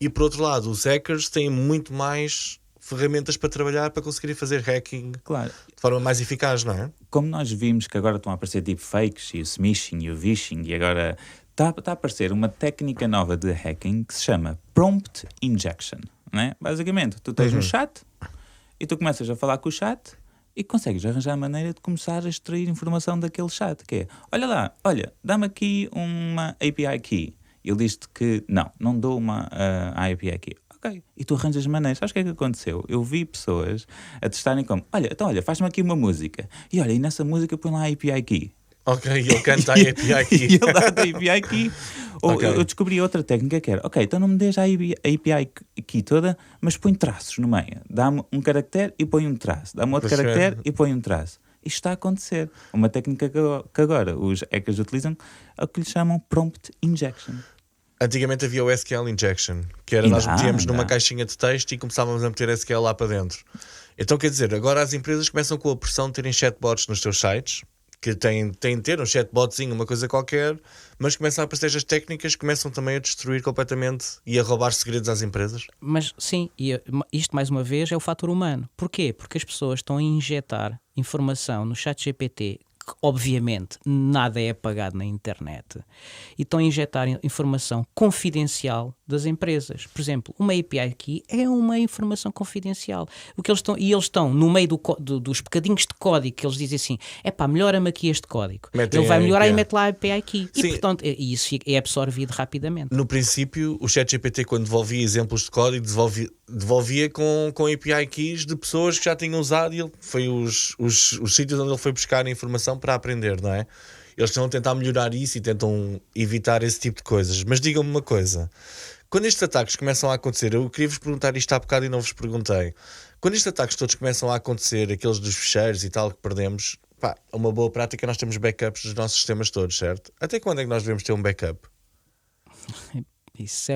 e por outro lado os hackers têm muito mais ferramentas para trabalhar para conseguirem fazer hacking de forma mais eficaz, não é? Como nós vimos que agora estão a aparecer deepfakes e o smishing e o vishing e agora... Está a aparecer uma técnica nova de hacking que se chama Prompt Injection, né? Basicamente, tu tens um chat e tu começas a falar com o chat e consegues arranjar a maneira de começar a extrair informação daquele chat, que é, olha, dá-me aqui uma API key. E ele diz-te que não dou uma API key. Ok, e tu arranjas maneiras. Sabes o que é que aconteceu? Eu vi pessoas a testarem como, olha, faz-me aqui uma música. E nessa música põe lá a API key. Ok, ele canta a API key. E ele dá a API key. Ou eu descobri outra técnica que era, então não me deixa a API key toda, mas põe traços no meio. Dá-me um caractere e põe um traço. Dá-me outro caractere e põe um traço. Isto está a acontecer. Uma técnica que agora os hackers utilizam é o que lhe chamam Prompt Injection. Antigamente havia o SQL Injection, que era nós metíamos numa caixinha de texto e começávamos a meter SQL lá para dentro. Então quer dizer, agora as empresas começam com a pressão de terem chatbots nos seus sites, que têm de ter um chatbotzinho, uma coisa qualquer, mas começam a aparecer as técnicas, começam também a destruir completamente e a roubar segredos às empresas. Mas sim, e isto mais uma vez é o fator humano. Porquê? Porque as pessoas estão a injetar informação no ChatGPT, que obviamente nada é apagado na internet, e estão a injetar informação confidencial das empresas. Por exemplo, uma API key é uma informação confidencial. Eles estão no meio dos bocadinhos de código que eles dizem assim, melhora-me aqui este código. Ele vai melhorar e mete lá a API key. E portanto, isso é absorvido rapidamente. No princípio, o ChatGPT, quando devolvia exemplos de código, devolvia com API keys de pessoas que já tinham usado, e foi os sítios onde ele foi buscar a informação para aprender, não é? Eles estão a tentar melhorar isso e tentam evitar esse tipo de coisas. Mas digam-me uma coisa, quando estes ataques começam a acontecer, eu queria vos perguntar isto há bocado e não vos perguntei, quando estes ataques todos começam a acontecer, aqueles dos ficheiros e tal que perdemos, uma boa prática, nós temos backups dos nossos sistemas todos, certo? Até quando é que nós devemos ter um backup? Isso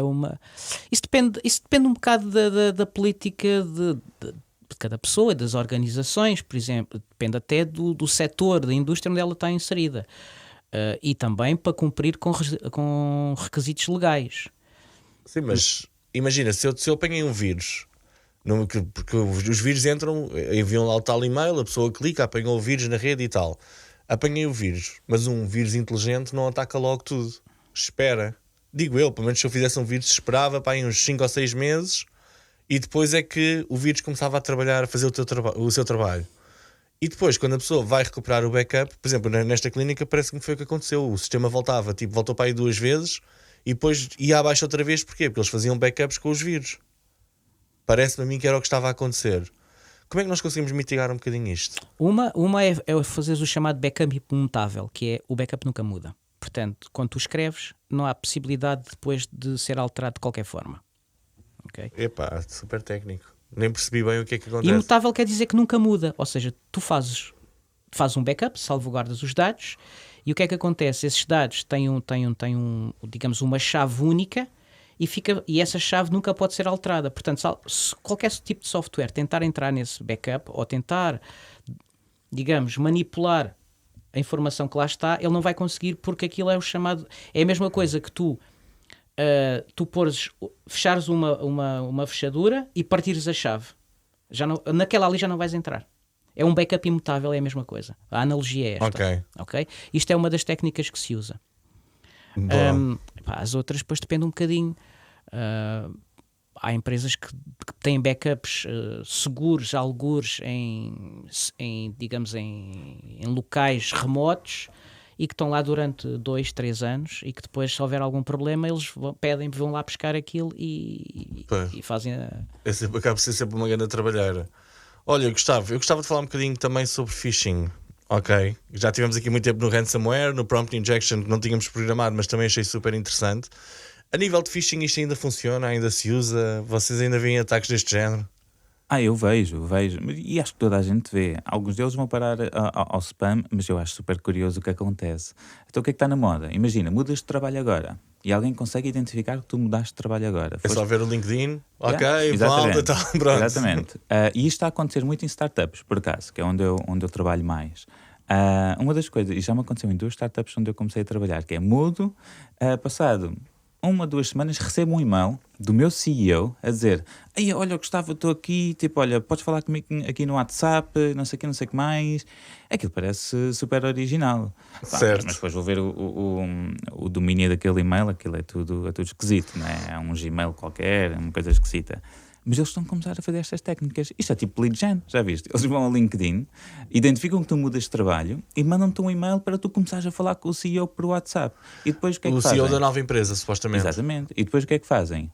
depende um bocado da política de cada pessoa, das organizações, por exemplo, depende até do setor, da indústria onde ela está inserida, e também para cumprir com requisitos legais. Sim, mas imagina, se eu apanhei um vírus, porque os vírus entram, enviam lá o tal e-mail, a pessoa clica, apanhou o vírus na rede e tal, apanhei o vírus, mas um vírus inteligente não ataca logo tudo, espera, digo eu, pelo menos se eu fizesse um vírus, esperava para aí uns 5 ou 6 meses, e depois é que o vírus começava a trabalhar, a fazer o seu trabalho. E depois, quando a pessoa vai recuperar o backup, por exemplo, nesta clínica, parece-me que foi o que aconteceu. O sistema voltou para aí 2 vezes e depois ia abaixo outra vez. Porquê? Porque eles faziam backups com os vírus. Parece-me a mim que era o que estava a acontecer. Como é que nós conseguimos mitigar um bocadinho isto? Uma é fazer o chamado backup imutável, que é o backup nunca muda. Portanto, quando tu escreves, não há possibilidade depois de ser alterado de qualquer forma. Okay. Epá, super técnico. Nem percebi bem o que é que acontece. Imutável quer dizer que nunca muda. Ou seja, tu fazes um backup, salvaguardas os dados, e o que é que acontece? Esses dados têm digamos, uma chave única e essa chave nunca pode ser alterada. Portanto, se qualquer tipo de software tentar entrar nesse backup ou tentar, digamos, manipular a informação que lá está, ele não vai conseguir, porque aquilo é o chamado... É a mesma coisa que tu fechares uma fechadura e partires a chave. Naquela ali já não vais entrar. É um backup imutável, é a mesma coisa. A analogia é esta. Ok? Isto é uma das técnicas que se usa. As outras depois depende um bocadinho. Há empresas que têm backups seguros, algures em locais remotos e que estão lá durante 2-3 anos e que depois, se houver algum problema, eles vão lá buscar aquilo e fazem acaba por ser sempre uma grande trabalheira. Olha, eu gostava de falar um bocadinho também sobre phishing. Ok, já tivemos aqui muito tempo no ransomware, no prompt injection, que não tínhamos programado, mas também achei super interessante. A nível de phishing, isto ainda funciona, ainda se usa? Vocês ainda veem ataques deste género? Eu vejo, e acho que toda a gente vê. Alguns deles vão parar ao spam, mas eu acho super curioso o que acontece. Então o que é que está na moda? Imagina, mudas de trabalho agora e alguém consegue identificar que tu mudaste de trabalho agora. É só ver o LinkedIn, exatamente. Pronto. Exatamente. E isto está a acontecer muito em startups, por acaso, que é onde eu trabalho mais. Uma das coisas, e já me aconteceu em 2 startups onde eu comecei a trabalhar, que é mudo, passado 1-2 semanas recebo um e-mail do meu CEO a dizer: olha, Gustavo, estou aqui, tipo, olha, podes falar comigo aqui no WhatsApp, não sei o que mais. Aquilo parece super original. Certo. Mas depois vou ver o domínio daquele e-mail, aquilo é tudo esquisito, não é? É um Gmail qualquer, é uma coisa esquisita. Mas eles estão a começar a fazer estas técnicas. Isto é tipo lead gen, já viste? Eles vão ao LinkedIn, identificam que tu mudas de trabalho e mandam-te um e-mail para tu começares a falar com o CEO por WhatsApp. E depois o que é que fazem? O CEO da nova empresa, supostamente. Exatamente. E depois o que é que fazem?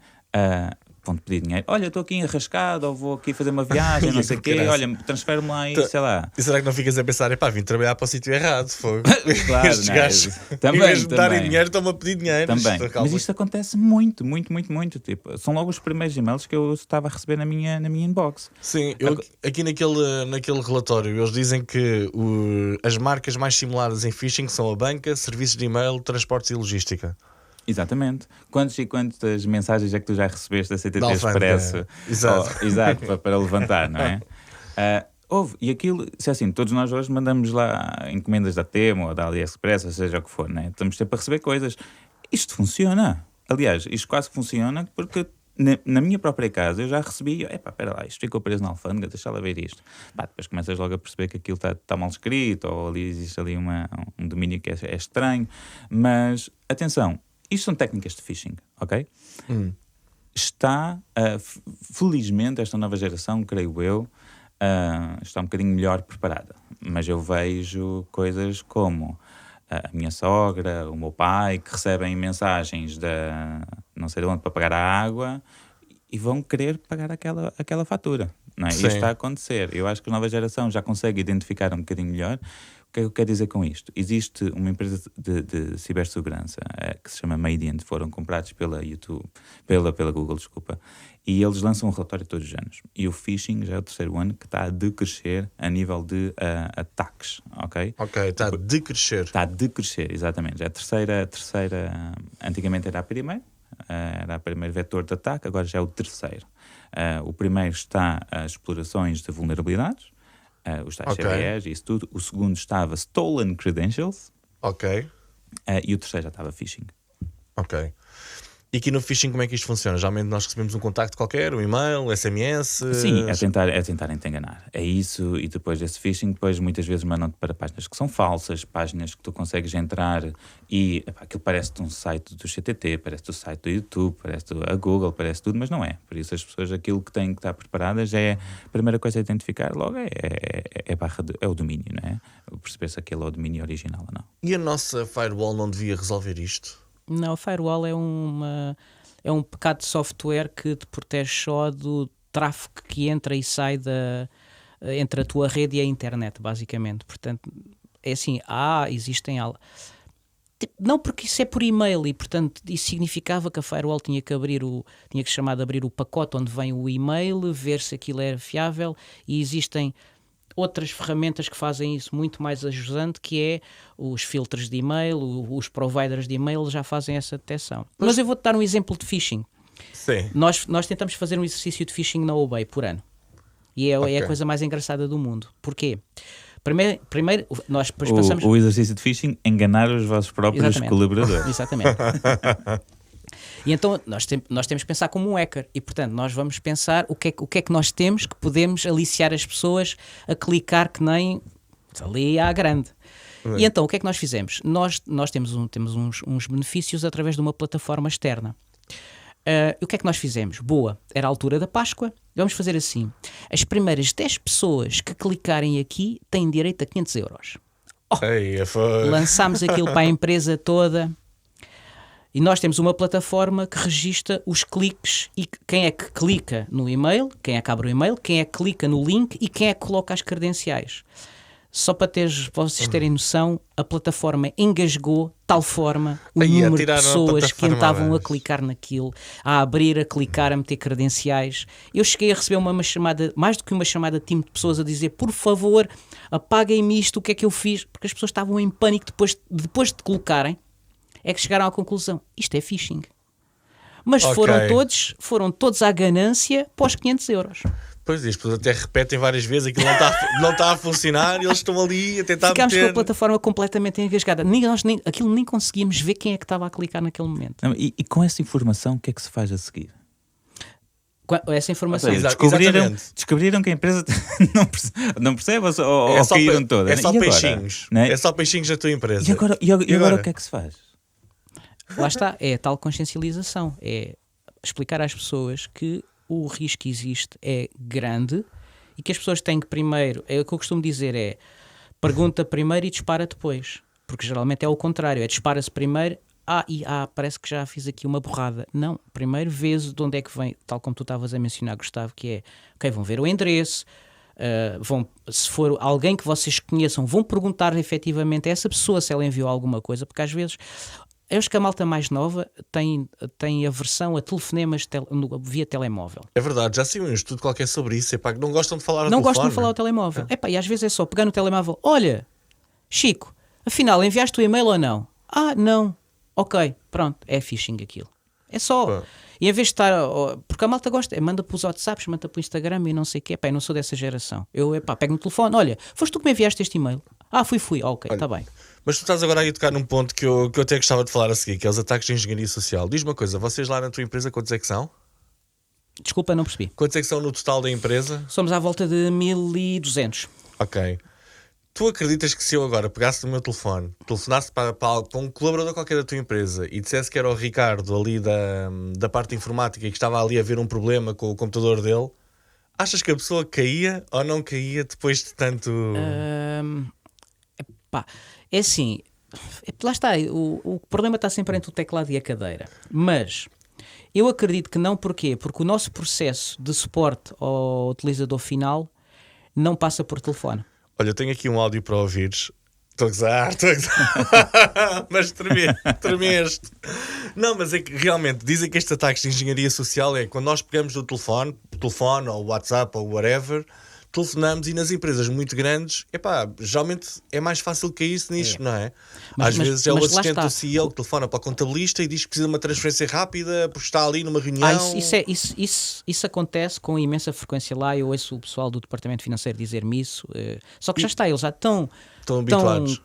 Vão-te pedir dinheiro. Olha, estou aqui enrascado, ou vou aqui fazer uma viagem, não sei o quê. Olha, transfere-me lá e sei lá. E será que não ficas a pensar, vim trabalhar para o sítio errado? Fogo. Claro, Estes gajos, também, em vez de darem dinheiro, estão-me a pedir dinheiro. Também. Mas isto acontece muito. Tipo, são logo os primeiros e-mails que eu estava a receber na minha inbox. Sim, aqui naquele relatório, eles dizem que as marcas mais simuladas em phishing são a banca, serviços de e-mail, transportes e logística. Exatamente. Quantas mensagens é que tu já recebeste da CTT Expresso? Exato. Exato, para levantar, não é? E aquilo, se é assim, todos nós hoje mandamos lá encomendas da Temo ou da AliExpress, ou seja o que for, não é? Estamos sempre a receber coisas. Isto funciona. Aliás, isto quase funciona porque na minha própria casa eu já recebi, espera lá, isto ficou preso na alfândega, deixa lá ver isto. Depois começas logo a perceber que aquilo está mal escrito, ou ali existe ali um domínio que é estranho. Mas, atenção, isto são técnicas de phishing, ok? Está, felizmente, esta nova geração, creio eu, está um bocadinho melhor preparada. Mas eu vejo coisas como a minha sogra, o meu pai, que recebem mensagens da não sei de onde para pagar a água e vão querer pagar aquela fatura. Não é? Isto está a acontecer. Eu acho que a nova geração já consegue identificar um bocadinho melhor. O que é que eu quero dizer com isto? Existe uma empresa de cibersegurança que se chama Mediant, foram comprados pela Google, desculpa, e eles lançam um relatório todos os anos. E o phishing já é o 3º ano que está a decrescer a nível de ataques, ok? Ok, está a decrescer. Está a decrescer, exatamente. É a terceira, antigamente era a primeira, era o primeiro vetor de ataque, agora já é o 3º. O primeiro está as explorações de vulnerabilidades, os tais CVEs e isso tudo. O segundo estava Stolen Credentials. Ok. E o terceiro já estava Phishing. Ok. E aqui no phishing como é que isto funciona? Geralmente nós recebemos um contacto qualquer, um e-mail, SMS... Sim, é tentarem te enganar. É isso, e depois desse phishing, depois muitas vezes mandam-te para páginas que são falsas, páginas que tu consegues entrar e aquilo parece-te um site do CTT, parece-te o site do YouTube, parece-te a Google, parece tudo, mas não é. Por isso as pessoas, aquilo que têm que estar preparadas é, a primeira coisa a identificar logo é o domínio, não é? Perceber se aquele é o domínio original ou não. E a nossa firewall não devia resolver isto? Não, a firewall é um pecado de software que te protege só do tráfego que entra e sai entre a tua rede e a internet, basicamente. Portanto, é assim, existem... Não, porque isso é por e-mail e, portanto, isso significava que a firewall tinha que chamar de abrir o pacote onde vem o e-mail, ver se aquilo era fiável, e existem outras ferramentas que fazem isso muito mais ajusante, que é os filtros de e-mail, os providers de e-mail já fazem essa detecção. Mas eu vou-te dar um exemplo de phishing. Sim. Nós tentamos fazer um exercício de phishing na OBEI por ano. E é a coisa mais engraçada do mundo. Porquê? Primeiro nós depois passamos... O exercício de phishing, enganar os vossos próprios Exatamente. colaboradores. Exatamente. E então nós temos que pensar como um hacker e, portanto, nós vamos pensar o que é que nós temos que podemos aliciar as pessoas a clicar que nem ali à grande. E então, o que é que nós fizemos? Nós temos uns benefícios através de uma plataforma externa. E o que é que nós fizemos? Boa, era a altura da Páscoa. Vamos fazer assim. As primeiras 10 pessoas que clicarem aqui têm direito a 500 euros. Lançámos aquilo para a empresa toda. E nós temos uma plataforma que registra os cliques e quem é que clica no e-mail, quem é que abre o e-mail, quem é que clica no link e quem é que coloca as credenciais. Só para vocês terem noção, a plataforma engasgou de tal forma o número de pessoas que estavam a clicar naquilo, a abrir, a clicar, a meter credenciais. Eu cheguei a receber uma chamada, mais do que uma chamada de time de pessoas a dizer, por favor, apaguem-me isto, o que é que eu fiz? Porque as pessoas estavam em pânico depois de colocarem, é que chegaram à conclusão, isto é phishing. Mas foram todos à ganância pós 500 euros. Pois, e as pessoas até repetem várias vezes, aquilo não está a funcionar e eles estão ali a tentar Ficámos meter... com a plataforma completamente engasgada. Aquilo nem conseguíamos ver quem é que estava a clicar naquele momento. Não, e com essa informação, o que é que se faz a seguir? Essa informação... Descobriram que a empresa não percebe ou caíram todas. É só agora, peixinhos. Né? É só peixinhos da tua empresa. E agora o que é que se faz? Lá está, é a tal consciencialização. É explicar às pessoas que o risco que existe é grande e que as pessoas têm que primeiro, é o que eu costumo dizer, é pergunta primeiro e dispara depois, porque geralmente é o contrário, é dispara-se primeiro, parece que já fiz aqui uma borrada. Não, primeiro vês de onde é que vem, tal como tu estavas a mencionar, Gustavo, que é, ok, vão ver o endereço, se for alguém que vocês conheçam, vão perguntar efetivamente a essa pessoa se ela enviou alguma coisa, porque às vezes eu acho que a malta mais nova tem aversão a telefonemas via telemóvel. É verdade, já saiu um estudo qualquer sobre isso. Epá, não gostam de falar ao telefone. Não gostam de falar ao telemóvel. E às vezes é só pegar no telemóvel. Olha, Chico, afinal, enviaste o e-mail ou não? Não. Ok, pronto, é phishing aquilo. É só. E em vez de estar... Porque a malta gosta, manda para os WhatsApps, manda para o Instagram e não sei o quê. Eu não sou dessa geração. Eu pego no telefone, olha, foste tu que me enviaste este e-mail? Fui. Ok, está bem. Mas tu estás agora aí a tocar num ponto que eu até gostava de falar a seguir, que é os ataques de engenharia social. Diz-me uma coisa, vocês lá na tua empresa quantos é que são? Desculpa, não percebi. Quantos é que são no total da empresa? Somos à volta de 1200. Ok. Tu acreditas que se eu agora pegasse no meu telefone, telefonasse para um colaborador qualquer da tua empresa e dissesse que era o Ricardo ali da parte informática e que estava ali a ver um problema com o computador dele, achas que a pessoa caía ou não caía depois de tanto... É assim, lá está, o problema está sempre entre o teclado e a cadeira, mas eu acredito que não. Porquê? Porque o nosso processo de suporte ao utilizador final não passa por telefone. Olha, eu tenho aqui um áudio para ouvires. Estou a gozar. Mas tremeste. Não, mas é que realmente dizem que estes ataques de engenharia social é quando nós pegamos o telefone ou o WhatsApp ou whatever, telefonamos e nas empresas muito grandes, geralmente é mais fácil cair-se nisto, não é? Às vezes é o assistente do CEO que telefona para o contabilista e diz que precisa de uma transferência rápida porque está ali numa reunião. Isso acontece com imensa frequência lá. Eu ouço o pessoal do departamento financeiro dizer-me isso, só que já está, eles já estão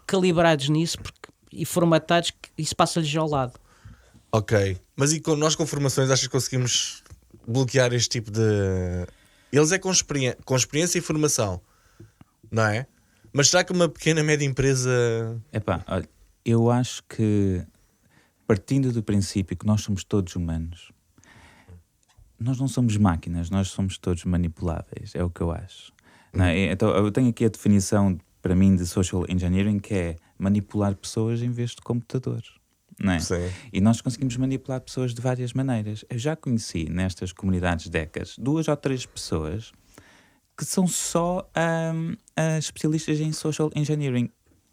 calibrados nisso e formatados que isso passa-lhes já ao lado. Ok, mas e nós com formações achas que conseguimos bloquear este tipo de... Eles é com experiência e formação, não é? Mas será que uma pequena, média empresa... Olha, eu acho que, partindo do princípio que nós somos todos humanos, nós não somos máquinas, nós somos todos manipuláveis, é o que eu acho. Não é? Então, eu tenho aqui a definição, para mim, de social engineering, que é manipular pessoas em vez de computadores. Não é? Sim. E nós conseguimos manipular pessoas de várias maneiras. Eu já conheci nestas comunidades DECAs 2 ou 3 pessoas que são só especialistas em social engineering.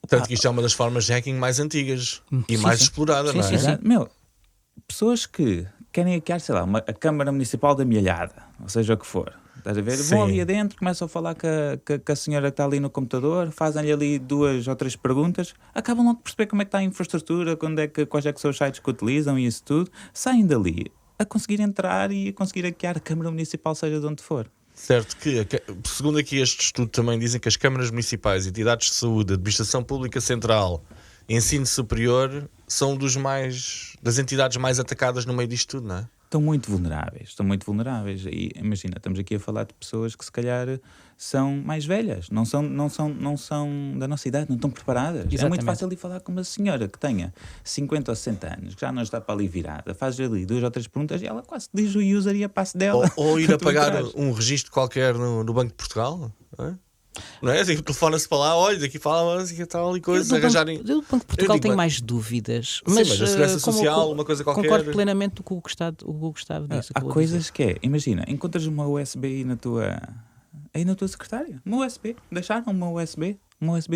Tanto que isto é uma das formas de hacking mais antigas e mais explorada, não é? Sim. Pessoas que querem hackear, sei lá, a Câmara Municipal da Milhada, ou seja o que for. Estás a ver? Sim. Vão ali adentro, começam a falar com a senhora que está ali no computador, fazem-lhe ali 2 ou 3 perguntas, acabam logo de perceber como é que está a infraestrutura, quais é que são os sites que utilizam e isso tudo, saem dali a conseguir entrar e a conseguir hackear a Câmara Municipal, seja de onde for. Certo, segundo aqui este estudo também dizem que as câmaras municipais, entidades de saúde, administração pública central, ensino superior, são das entidades mais atacadas no meio disto tudo, não é? Estão muito vulneráveis. E imagina, estamos aqui a falar de pessoas que se calhar são mais velhas, não são da nossa idade, não estão preparadas. Exatamente. É muito fácil ir falar com uma senhora que tenha 50 ou 60 anos, que já não está para ali virada, faz ali 2 ou 3 perguntas e ela quase diz o user e a passe dela. Ou ir apagar um registro qualquer no Banco de Portugal, não é? Não é? Assim, telefona-se para lá, olha, daqui fala assim, tal e coisas, arranjarem. Eu do Banco de Portugal tenho mais dúvidas. Sim, mas a segurança social, uma coisa qualquer. Concordo plenamente com o que o Gustavo disse. Há coisas que imagina, encontras uma USB aí na tua secretária, uma USB, deixaram uma USB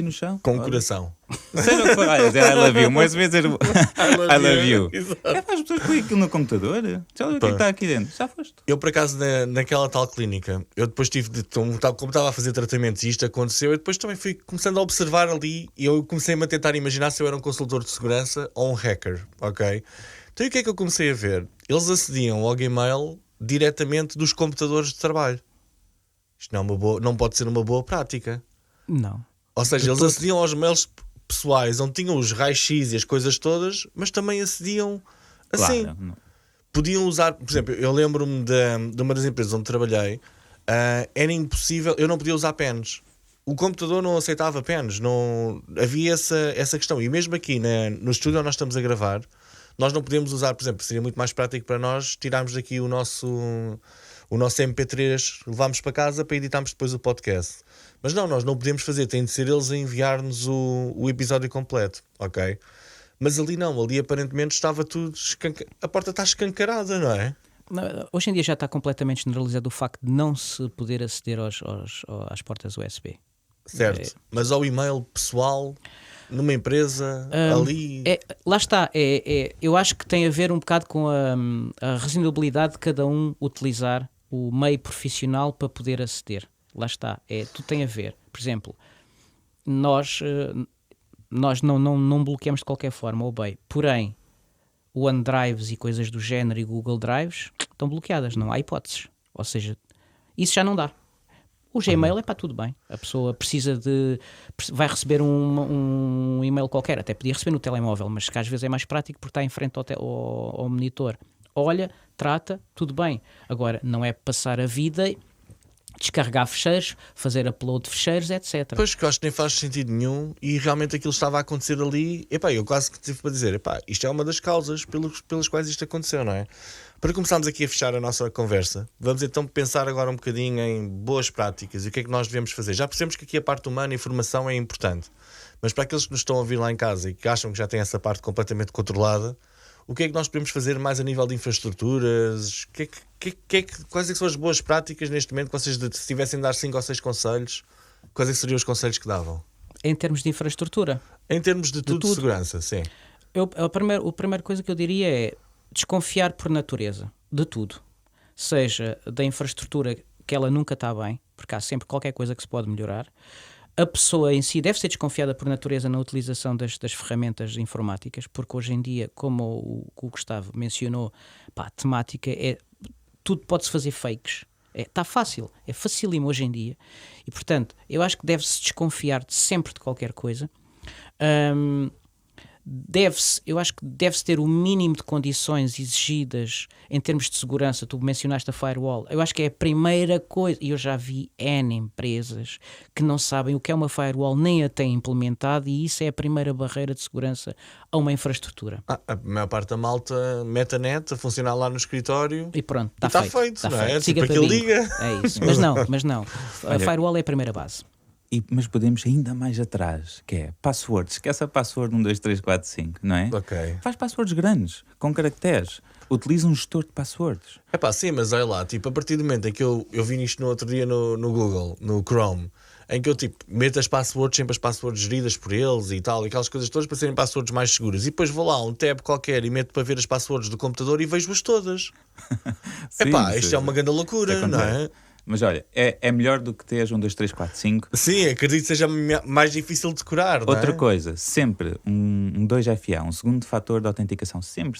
no chão. Com coração. Seja o que for, olha, dizer I love you, uma USB dizer I love you. Exato. É para as pessoas põem aquilo no computador, já olha o que é que está aqui dentro, já foste. Eu, por acaso, naquela tal clínica, eu depois como estava a fazer tratamentos e isto aconteceu, eu depois também fui começando a observar ali e eu comecei-me a tentar imaginar se eu era um consultor de segurança ou um hacker, ok? Então, e o que é que eu comecei a ver? Eles acediam ao Gmail diretamente dos computadores de trabalho. Isto não pode ser uma boa prática. Não. Ou seja, eles acediam aos mails pessoais onde tinham os raios-x e as coisas todas, mas também acediam assim. Claro. Podiam usar, por exemplo, eu lembro-me de uma das empresas onde trabalhei, era impossível, eu não podia usar pens. O computador não aceitava pens, não havia essa questão. E mesmo aqui no estúdio onde nós estamos a gravar, nós não podemos usar, por exemplo, seria muito mais prático para nós tirarmos daqui o nosso MP3, levámos para casa para editarmos depois o podcast. Mas não, nós não podemos fazer, tem de ser eles a enviar-nos o episódio completo, ok? Mas ali não, ali aparentemente estava tudo, a porta está escancarada, não é? Hoje em dia já está completamente generalizado o facto de não se poder aceder às portas USB. Certo, mas ao e-mail pessoal, numa empresa, ali... Lá está, eu acho que tem a ver um bocado com a razoabilidade de cada um utilizar o meio profissional para poder aceder. Lá está, tudo tem a ver. Por exemplo, nós não bloqueamos de qualquer forma, ou bem, porém, o OneDrives e coisas do género e Google Drives estão bloqueadas, não há hipóteses. Ou seja, isso já não dá. O Gmail é para tudo bem. A pessoa vai receber um e-mail qualquer, até podia receber no telemóvel, mas que às vezes é mais prático porque está em frente ao monitor. Olha, trata, tudo bem. Agora, não é passar a vida, descarregar ficheiros, fazer upload de ficheiros, etc. Pois, que eu acho que nem faz sentido nenhum e realmente aquilo estava a acontecer ali. Epá, eu quase que tive para dizer, isto é uma das causas pelas quais isto aconteceu, não é? Para começarmos aqui a fechar a nossa conversa, vamos então pensar agora um bocadinho em boas práticas e o que é que nós devemos fazer. Já percebemos que aqui a parte humana e informação é importante, mas para aqueles que nos estão a ouvir lá em casa e que acham que já têm essa parte completamente controlada, o que é que nós podemos fazer mais a nível de infraestruturas? Quais é que são as boas práticas neste momento que vocês, se tivessem de dar 5 ou 6 conselhos, quais é que seriam os conselhos que davam? Em termos de infraestrutura? Em termos de tudo, de segurança, sim. A primeira coisa que eu diria é desconfiar por natureza de tudo. Seja da infraestrutura, que ela nunca está bem, porque há sempre qualquer coisa que se pode melhorar. A pessoa em si deve ser desconfiada por natureza na utilização das ferramentas informáticas, porque hoje em dia, como o Gustavo mencionou, a temática tudo pode-se fazer fakes. Está fácil, é facílimo hoje em dia. E, portanto, eu acho que deve-se desconfiar sempre de qualquer coisa. Eu acho que deve-se ter o mínimo de condições exigidas em termos de segurança. Tu mencionaste a firewall. Eu acho que é a primeira coisa. E eu já vi N empresas que não sabem o que é uma firewall, nem a têm implementado, e isso é a primeira barreira de segurança a uma infraestrutura. A maior parte da malta mete a net a funcionar lá no escritório e pronto, está feito. Não é? Siga tipo aquilo liga. É isso. Mas não. A firewall é a primeira base. Mas podemos ainda mais atrás, que é passwords. Esquece a password 1, 2, 3, 4, 5, não é? Ok. Faz passwords grandes, com caracteres. Utiliza um gestor de passwords. Sim, mas olha lá, tipo, a partir do momento em que eu vi isto no outro dia no Google, no Chrome, em que eu meto as passwords, sempre as passwords geridas por eles e tal, e aquelas coisas todas para serem passwords mais seguras, e depois vou lá um tab qualquer e meto para ver as passwords do computador e vejo-as todas. Sim, isto é uma grande loucura, não é? Mas olha, é melhor do que teres 1, 2, 3, 4, 5. Sim, acredito que seja mais difícil de decorar, não é? Outra coisa, sempre um 2FA, um segundo fator de autenticação. Sempre.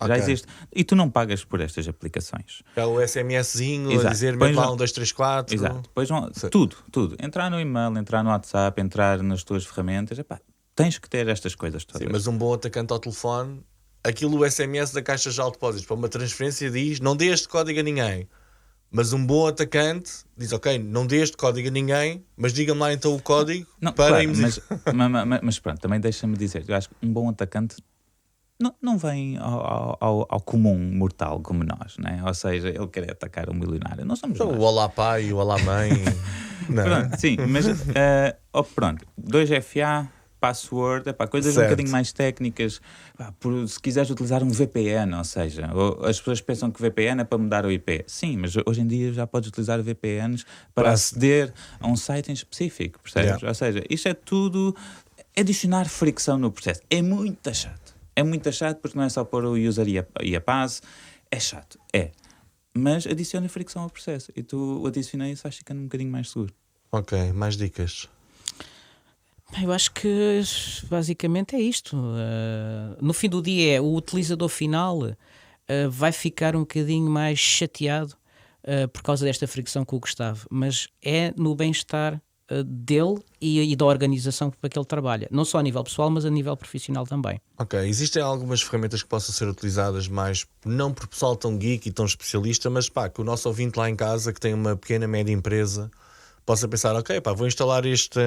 Já existe. E tu não pagas por estas aplicações. É o SMSzinho, a Exato. dizer, Pões mete lá lá- 1, 2, 3, 4. Exato. Depois tudo. Entrar no e-mail, entrar no WhatsApp, entrar nas tuas ferramentas. Epá, tens que ter estas coisas todas. Sim, mas um bom atacante ao telefone, aquilo o SMS da Caixa Geral de Depósitos para uma transferência diz, não dê este código a ninguém. Mas um bom atacante diz, ok, não dê este código a ninguém, mas diga-me lá então o código para claro, irmos... mas pronto, também deixa-me dizer, eu acho que um bom atacante não vem ao comum mortal como nós, né? Ou seja, ele quer atacar um milionário. Não somos nós. O olá pai, o olá mãe... não. Pronto, sim, mas pronto, 2FA, password, coisas Certo. um bocadinho mais técnicas. Se quiseres utilizar um VPN, ou seja, as pessoas pensam que VPN é para mudar o IP. Sim, mas hoje em dia já podes utilizar VPNs para aceder a um site em específico, percebes? Yeah. Ou seja, isto é tudo adicionar fricção no processo. É muito chato. É muito chato porque não é só pôr o user e a pass. É chato, mas adiciona fricção ao processo. E tu adiciona isso, vais ficando um bocadinho mais seguro. Ok, mais dicas. Eu acho que basicamente é isto. No fim do dia, o utilizador final vai ficar um bocadinho mais chateado por causa desta fricção com o Gustavo, mas é no bem-estar dele e da organização para que ele trabalha, não só a nível pessoal, mas a nível profissional também. Ok, existem algumas ferramentas que possam ser utilizadas mais, não por pessoal tão geek e tão especialista, mas que o nosso ouvinte lá em casa, que tem uma pequena, média empresa, possa pensar, ok, vou instalar este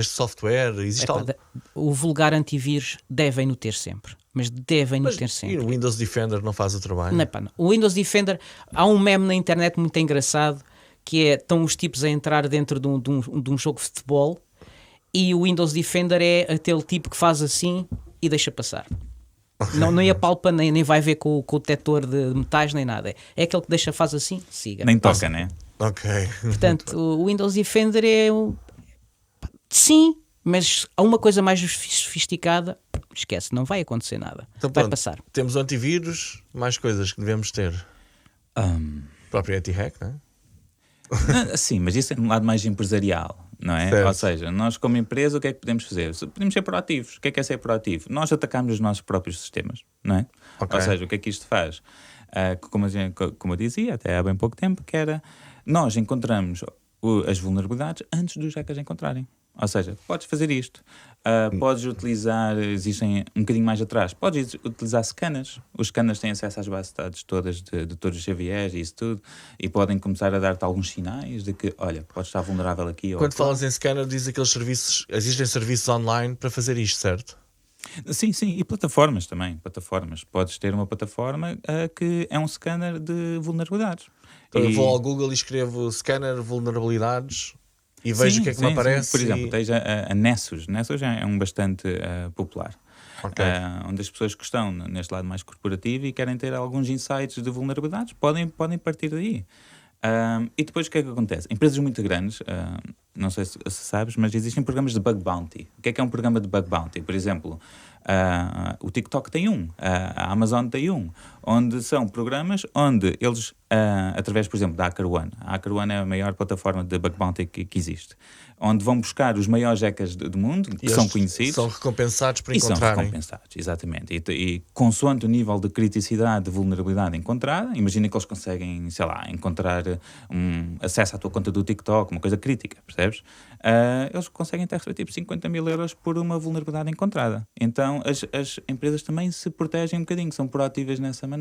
software. Existe algo... O vulgar antivírus devem-no ter sempre. Mas devem-no ter E sempre. o Windows Defender não faz o trabalho? Não. O Windows Defender, há um meme na internet muito engraçado, que estão os tipos a entrar dentro de um jogo de futebol e o Windows Defender é aquele tipo que faz assim e deixa passar. Não ia palpa, nem vai ver com o detector de metais, nem nada. É aquele que faz assim, siga. Nem toca, né? Ok. Portanto, o Windows Defender sim, mas há uma coisa mais sofisticada, esquece, não vai acontecer nada. Então, vai pronto, passar. temos o antivírus, mais coisas que devemos ter. O próprio anti-hack, não é? Sim, mas isso é um lado mais empresarial, não é? Certo. Ou seja, nós como empresa o que é que podemos fazer? Podemos ser proativos. O que é ser proativo? Nós atacamos os nossos próprios sistemas, não é? Ok. Ou seja, o que é que isto faz? Como eu dizia até há bem pouco tempo, que era nós encontramos as vulnerabilidades antes dos hackers encontrarem. Ou seja, podes fazer isto. Podes utilizar, existem um bocadinho mais atrás, podes utilizar scanners. Os scanners têm acesso às bases de dados todas de todos os CVEs e isso tudo, e podem começar a dar-te alguns sinais de que, olha, podes estar vulnerável aqui. Quando falas em scanner, diz aqueles serviços, existem serviços online para fazer isto, certo? Sim, e plataformas também. Podes ter uma plataforma que é um scanner de vulnerabilidades. Então eu vou ao Google e escrevo scanner vulnerabilidades e vejo o que é que me aparece. Por exemplo, tens a Nessus. Nessus é um bastante popular. Ok. Onde as pessoas que estão neste lado mais corporativo e querem ter alguns insights de vulnerabilidades podem partir daí. E depois o que é que acontece? Empresas muito grandes, não sei se sabes, mas existem programas de bug bounty. O que é um programa de bug bounty? Por exemplo, o TikTok tem a Amazon tem onde são programas onde eles, através, por exemplo, da HackerOne. A HackerOne é a maior plataforma de bug bounty que existe, onde vão buscar os maiores hackers do mundo, que são conhecidos. São recompensados por E são encontrarem. recompensados, exatamente. E consoante o nível de criticidade, de vulnerabilidade encontrada, imagina que eles conseguem, sei lá, encontrar acesso à tua conta do TikTok, uma coisa crítica, percebes? Eles conseguem até receber tipo 50 mil euros por uma vulnerabilidade encontrada. Então as empresas também se protegem um bocadinho, são proativas nessa maneira.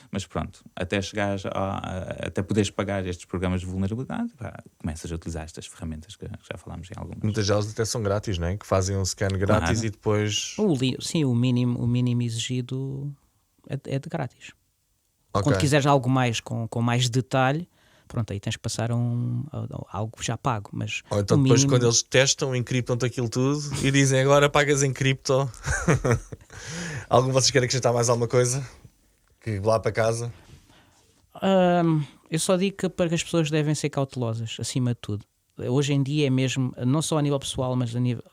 Mas pronto, até chegares até poderes pagar estes programas de vulnerabilidade, começas a utilizar estas ferramentas que já falámos em algumas. Muitas delas até são grátis, não é? Que fazem um scan grátis Claro. e depois... Sim, o mínimo exigido é de grátis. Ok. Quando quiseres algo mais com mais detalhe, pronto, aí tens que passar algo já pago. Mas Ou então o depois mínimo, quando eles testam, encriptam-te aquilo tudo e dizem agora pagas em cripto. Algum de vocês quer acrescentar mais alguma coisa? Que lá para casa? eu só digo que para que as pessoas devem ser cautelosas, acima de tudo. Hoje em dia é mesmo, não só a nível pessoal, mas a nível,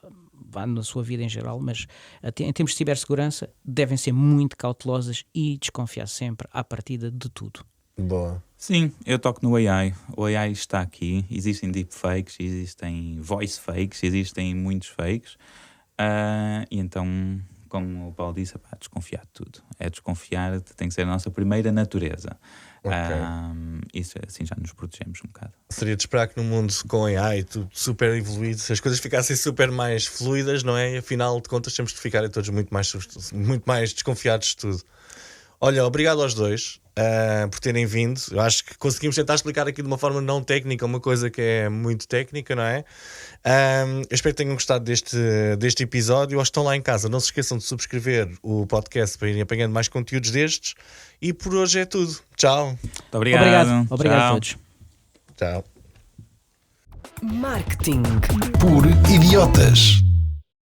na sua vida em geral, mas em termos de cibersegurança, devem ser muito cautelosas e desconfiar sempre à partida de tudo. Boa. Sim, eu toco no AI. O AI está aqui. Existem deepfakes, existem voice fakes, existem muitos fakes. E então, como o Paulo disse, desconfiar de tudo. É desconfiar, tem que ser a nossa primeira natureza. Isso assim já nos protegemos um bocado. Seria de esperar que no mundo com AI tudo super evoluído, se as coisas ficassem super mais fluidas, não é? E afinal de contas temos de ficar todos muito mais desconfiados de tudo. Olha, obrigado aos dois por terem vindo. Eu acho que conseguimos tentar explicar aqui de uma forma não técnica uma coisa que é muito técnica, não é? Eu espero que tenham gostado deste episódio. Aos que estão lá em casa, não se esqueçam de subscrever o podcast para irem apanhando mais conteúdos destes. E por hoje é tudo. Tchau. Muito obrigado. Obrigado a todos. Tchau. Marketing por idiotas.